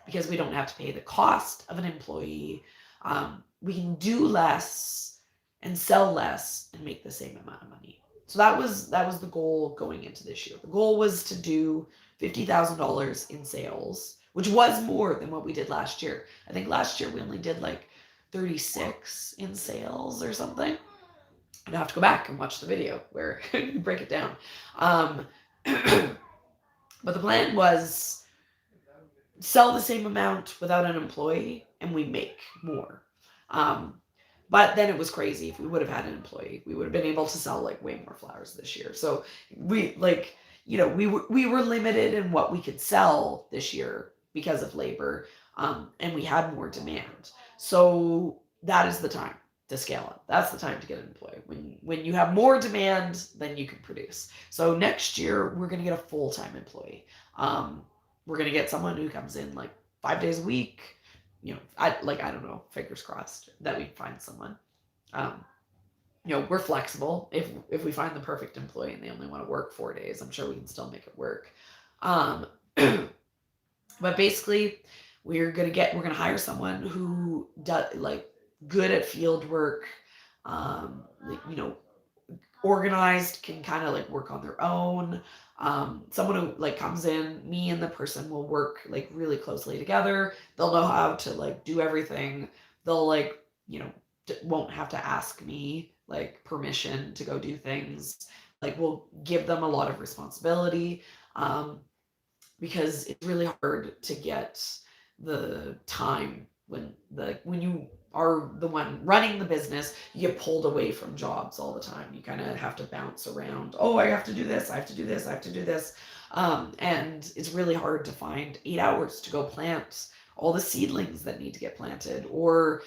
Speaker 2: the cost of an employee, we can do less and sell less and make the same amount of money. So that was the goal going into this year. The goal was to do $50,000 in sales, which was more than what we did last year. I think last year we only did like 36 in sales or something. I'd have to go back and watch the video where you break it down. But the plan was sell the same amount without an employee and we make more. But then it was crazy. If we would have had an employee, we would have been able to sell like way more flowers this year. So we like, we were limited in what we could sell this year because of labor, and we had more demand. So that is the time to scale up. That's the time to get an employee. When you have more demand, then you can produce. So next year we're gonna get a full-time employee. We're gonna get someone who comes in like 5 days a week. I don't know, fingers crossed that we find someone. Um, we're flexible. If we find the perfect employee and they only want to work 4 days, I'm sure we can still make it work. Um, but basically, we're gonna hire someone who does like good at field work, like, organized, can kind of like work on their own. Someone who like comes in, me and the person will work like really closely together. They'll know how to like do everything. They'll like, won't have to ask me like permission to go do things. Like we'll give them a lot of responsibility, because it's really hard to get the time when you are the one running the business, you get pulled away from jobs all the time. You kind of have to bounce around. Oh, I have to do this. I have to do this. I have to do this. And it's really hard to find 8 hours to go plant all the seedlings that need to get planted, or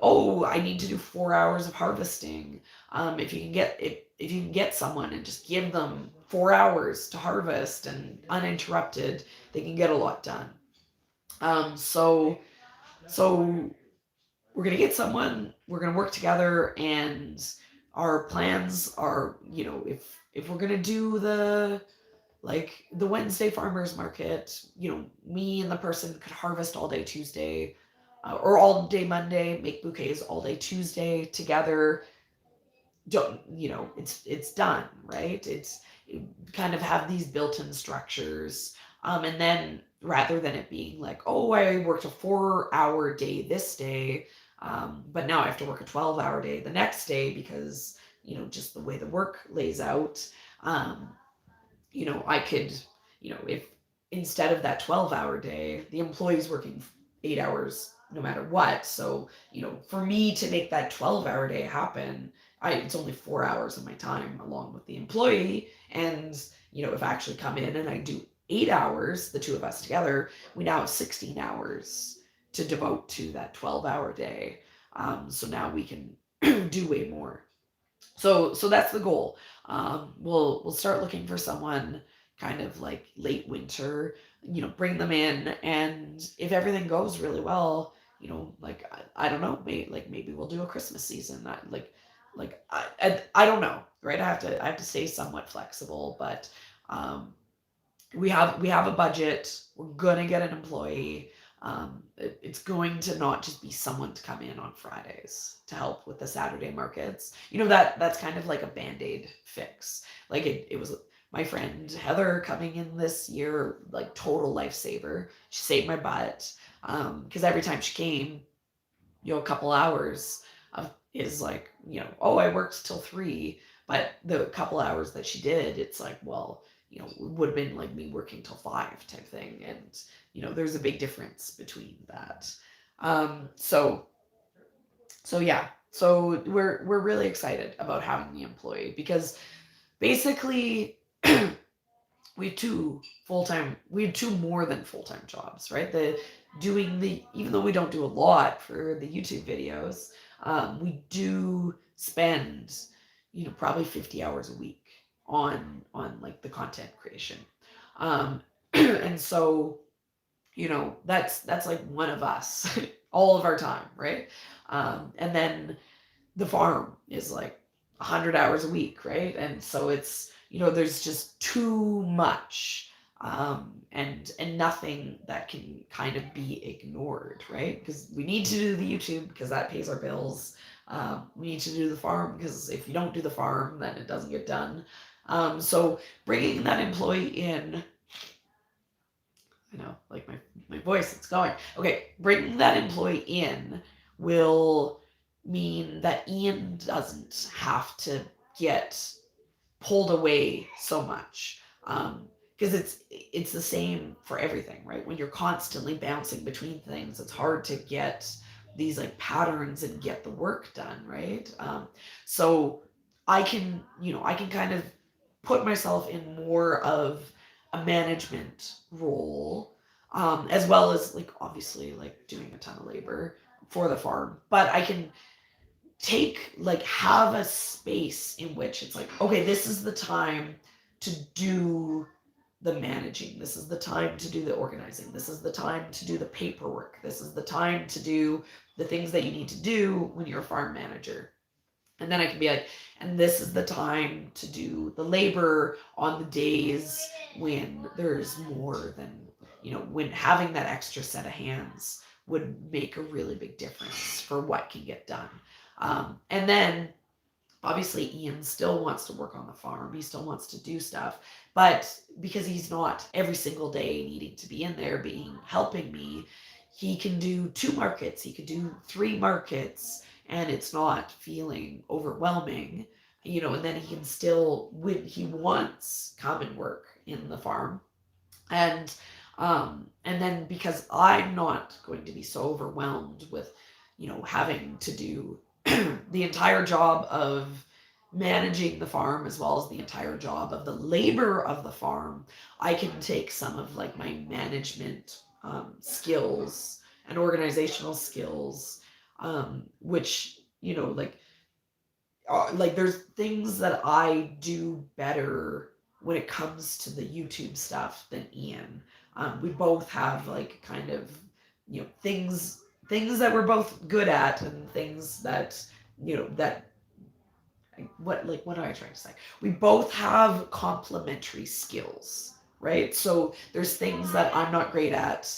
Speaker 2: oh, I need to do 4 hours of harvesting. If you can get someone and just give them 4 hours to harvest and uninterrupted, they can get a lot done. So we're gonna get someone. We're gonna work together, and our plans are, if we're gonna do the Wednesday farmers market, me and the person could harvest all day Tuesday, or all day Monday, make bouquets all day Tuesday together. Don't it's done, right? It kind of have these built-in structures, and then rather than it being like, oh, I worked a 4-hour day this day, but now I have to work a 12-hour day the next day because just the way the work lays out. I could, if instead of that 12-hour day, the employee's working 8 hours no matter what. So, for me to make that 12-hour day happen, it's only 4 hours of my time along with the employee. And, if I actually come in and I do 8 hours, the two of us together, we now have 16 hours to devote to that 12-hour day. So now we can do way more. So that's the goal. We'll start looking for someone kind of like late winter, bring them in, and if everything goes really well, like I don't know, maybe we'll do a Christmas season. I don't know, right? I have to stay somewhat flexible, but we have a budget. We're gonna get an employee. It's going to not just be someone to come in on Fridays to help with the Saturday markets. That's kind of like a Band-Aid fix. Like it was my friend Heather coming in this year, like total lifesaver. She saved my butt. Because every time she came, a couple hours is like, oh, I worked till 3, but the couple hours that she did, it's like, well, it would have been like me working till 5 type thing. And, there's a big difference between that. So yeah, so we're really excited about having the employee, because basically we have two more than full-time jobs, right? Even though we don't do a lot for the YouTube videos, we do spend, probably 50 hours a week on like the content creation. And so, that's like one of us, all of our time, right? And then the farm is like 100 hours a week, right? And so it's, there's just too much, and nothing that can kind of be ignored, right? Because we need to do the YouTube because that pays our bills. We need to do the farm because if you don't do the farm, then it doesn't get done. So bringing that employee in, I know, like my voice, it's going. Okay, bringing that employee in will mean that Ian doesn't have to get pulled away so much. because it's the same for everything, right? When you're constantly bouncing between things, it's hard to get these like patterns and get the work done, right? So I can, I can kind of put myself in more of a management role, as well as like obviously like doing a ton of labor for the farm, but I can have a space in which it's like, okay, this is the time to do the managing. This is the time to do the organizing. This is the time to do the paperwork. This is the time to do the things that you need to do when you're a farm manager. And then I can be like, and this is the time to do the labor on the days when there's more than, when having that extra set of hands would make a really big difference for what can get done. And then obviously Ian still wants to work on the farm. He still wants to do stuff, but because he's not every single day needing to be in there helping me, he can do 2 markets, he could do 3 markets, and it's not feeling overwhelming, and then he can still, when he wants, come and work in the farm. And then because I'm not going to be so overwhelmed with, having to do the entire job of managing the farm as well as the entire job of the labor of the farm, I can take some of like my management skills and organizational skills, which, like there's things that I do better when it comes to the YouTube stuff than Ian. We both have like kind of, things that we're both good at, and things that, that what am I trying to say? We both have complementary skills, right? So there's things that I'm not great at,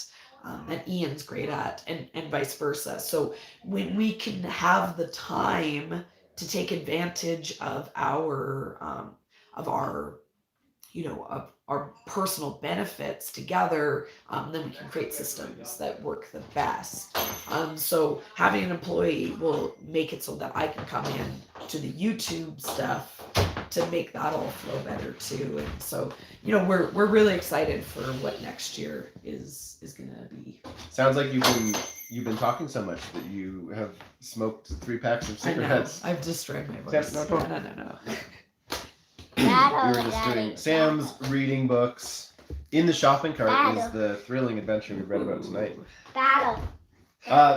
Speaker 2: that Ian's great at, and vice versa. So when we can have the time to take advantage of our of our personal benefits together, then we can create systems that work the best. So having an employee will make it so that I can come in to the YouTube stuff to make that all flow better too. And so, we're really excited for what next year is gonna be.
Speaker 1: Sounds like you've been talking so much that you have smoked 3 packs of
Speaker 2: I know,
Speaker 1: cigarettes.
Speaker 2: I've destroyed my voice.
Speaker 1: No.
Speaker 2: No.
Speaker 1: We were just doing Sam's reading books. In the shopping cart is the thrilling adventure we read about tonight.
Speaker 3: Battle.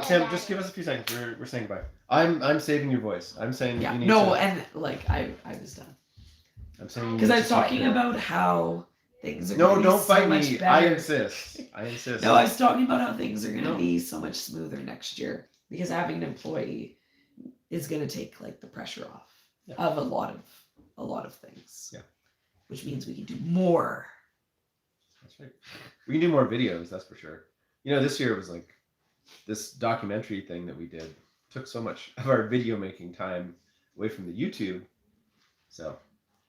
Speaker 1: Sam, just give us a few seconds. We're saying goodbye. I'm saving your voice. I'm saying
Speaker 2: Yeah.
Speaker 1: you need
Speaker 2: No,
Speaker 1: to,
Speaker 2: and like I was done.
Speaker 1: I'm saying
Speaker 2: Because I was talking about how things are
Speaker 1: No,
Speaker 2: gonna be
Speaker 1: don't
Speaker 2: so
Speaker 1: fight
Speaker 2: much
Speaker 1: me.
Speaker 2: better.
Speaker 1: I insist.
Speaker 2: No, I was talking about how things are gonna
Speaker 1: No.
Speaker 2: be so much smoother next year because having an employee is gonna take like the pressure off of a lot of things.
Speaker 1: Yeah.
Speaker 2: Which means we can do more.
Speaker 1: That's right. We can do more videos, that's for sure. This year was like this documentary thing that we did took so much of our video making time away from the YouTube. So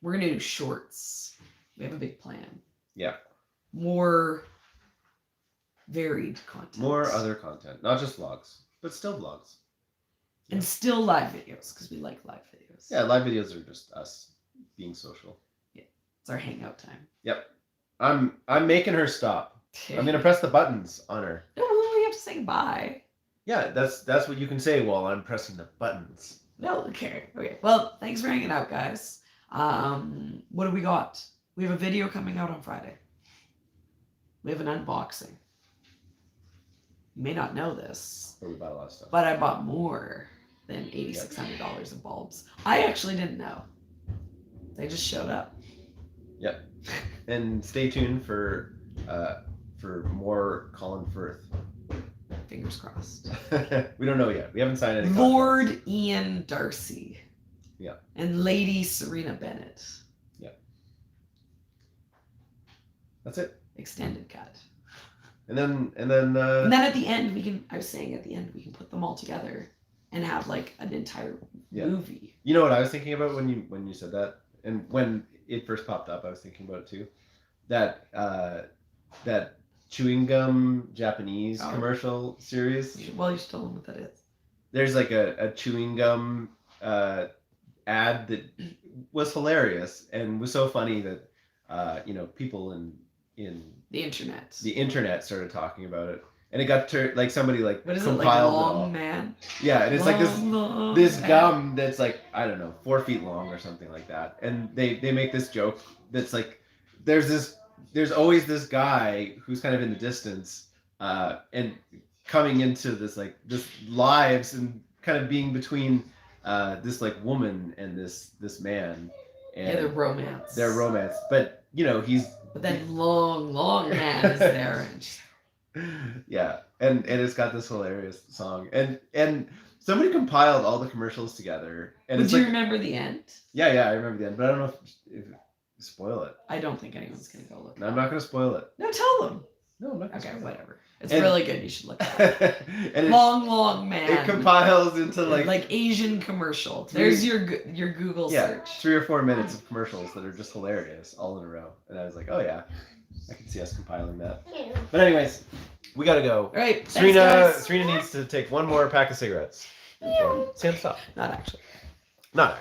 Speaker 2: We're gonna do shorts. We have a big plan.
Speaker 1: Yeah.
Speaker 2: More varied content.
Speaker 1: More other content, not just vlogs, but still vlogs.
Speaker 2: And still live videos, because we like live videos.
Speaker 1: Yeah, live videos are just us being social.
Speaker 2: It's our hangout time.
Speaker 1: Yep. I'm making her stop. I'm gonna press the buttons on her.
Speaker 2: No, we have to say bye.
Speaker 1: Yeah, that's what you can say while I'm pressing the buttons.
Speaker 2: No, okay. Well, thanks for hanging out, guys. What do we got? We have a video coming out on Friday. We have an unboxing. You may not know this,
Speaker 1: But we bought a lot of stuff.
Speaker 2: but I bought more than $8,600 of bulbs. I actually didn't know. They just showed up.
Speaker 1: Yep. And stay tuned for more Colin Firth.
Speaker 2: Fingers crossed.
Speaker 1: We don't know yet. We haven't signed any contracts.
Speaker 2: Lord Ian Darcy.
Speaker 1: Yeah.
Speaker 2: And Lady Serina Bennett.
Speaker 1: Yeah. That's it.
Speaker 2: Extended cut.
Speaker 1: And then
Speaker 2: And then at the end I was saying at the end we can put them all together and have like an entire movie.
Speaker 1: You know what I was thinking about when you said that, and when it first popped up, I was thinking about it too. That chewing gum Japanese commercial series.
Speaker 2: You should tell them what that is.
Speaker 1: There's like a chewing gum ad that was hilarious and was so funny that people in
Speaker 2: The internet.
Speaker 1: the internet started talking about it, and it got to like somebody like
Speaker 2: What is it, like
Speaker 1: compiled it all.
Speaker 2: long man?
Speaker 1: Yeah, and it's like
Speaker 2: Long
Speaker 1: this
Speaker 2: man.
Speaker 1: gum that's like I don't know 4 feet long or something like that, and they make this joke that's like there's always this guy who's kind of in the distance, and coming into this lives and kind of being between this like woman and this man, and
Speaker 2: Yeah, their romance.
Speaker 1: but he's
Speaker 2: But then long man is there. And just,
Speaker 1: yeah, and it's got this hilarious song, and somebody compiled all the commercials together, and
Speaker 2: would
Speaker 1: it's
Speaker 2: you
Speaker 1: like
Speaker 2: remember the end?
Speaker 1: yeah, I remember the end, but I don't know if spoil it.
Speaker 2: I don't think anyone's gonna go look.
Speaker 1: No, I'm not gonna spoil it.
Speaker 2: No, tell them.
Speaker 1: No, I'm not gonna
Speaker 2: Okay,
Speaker 1: spoil
Speaker 2: whatever. It's
Speaker 1: And-
Speaker 2: really good. You should look it up.
Speaker 1: and
Speaker 2: Long man.
Speaker 1: it compiles into like
Speaker 2: Asian commercial. There's your Google search.
Speaker 1: 3 or 4 minutes of commercials that are just hilarious all in a row, and I was like, oh yeah, I can see us compiling that. But anyways, we gotta go.
Speaker 2: All right, thanks,
Speaker 1: Serina
Speaker 2: guys.
Speaker 1: needs to take one more pack of cigarettes. Sam, stop.
Speaker 2: Not actually.
Speaker 1: Not actually.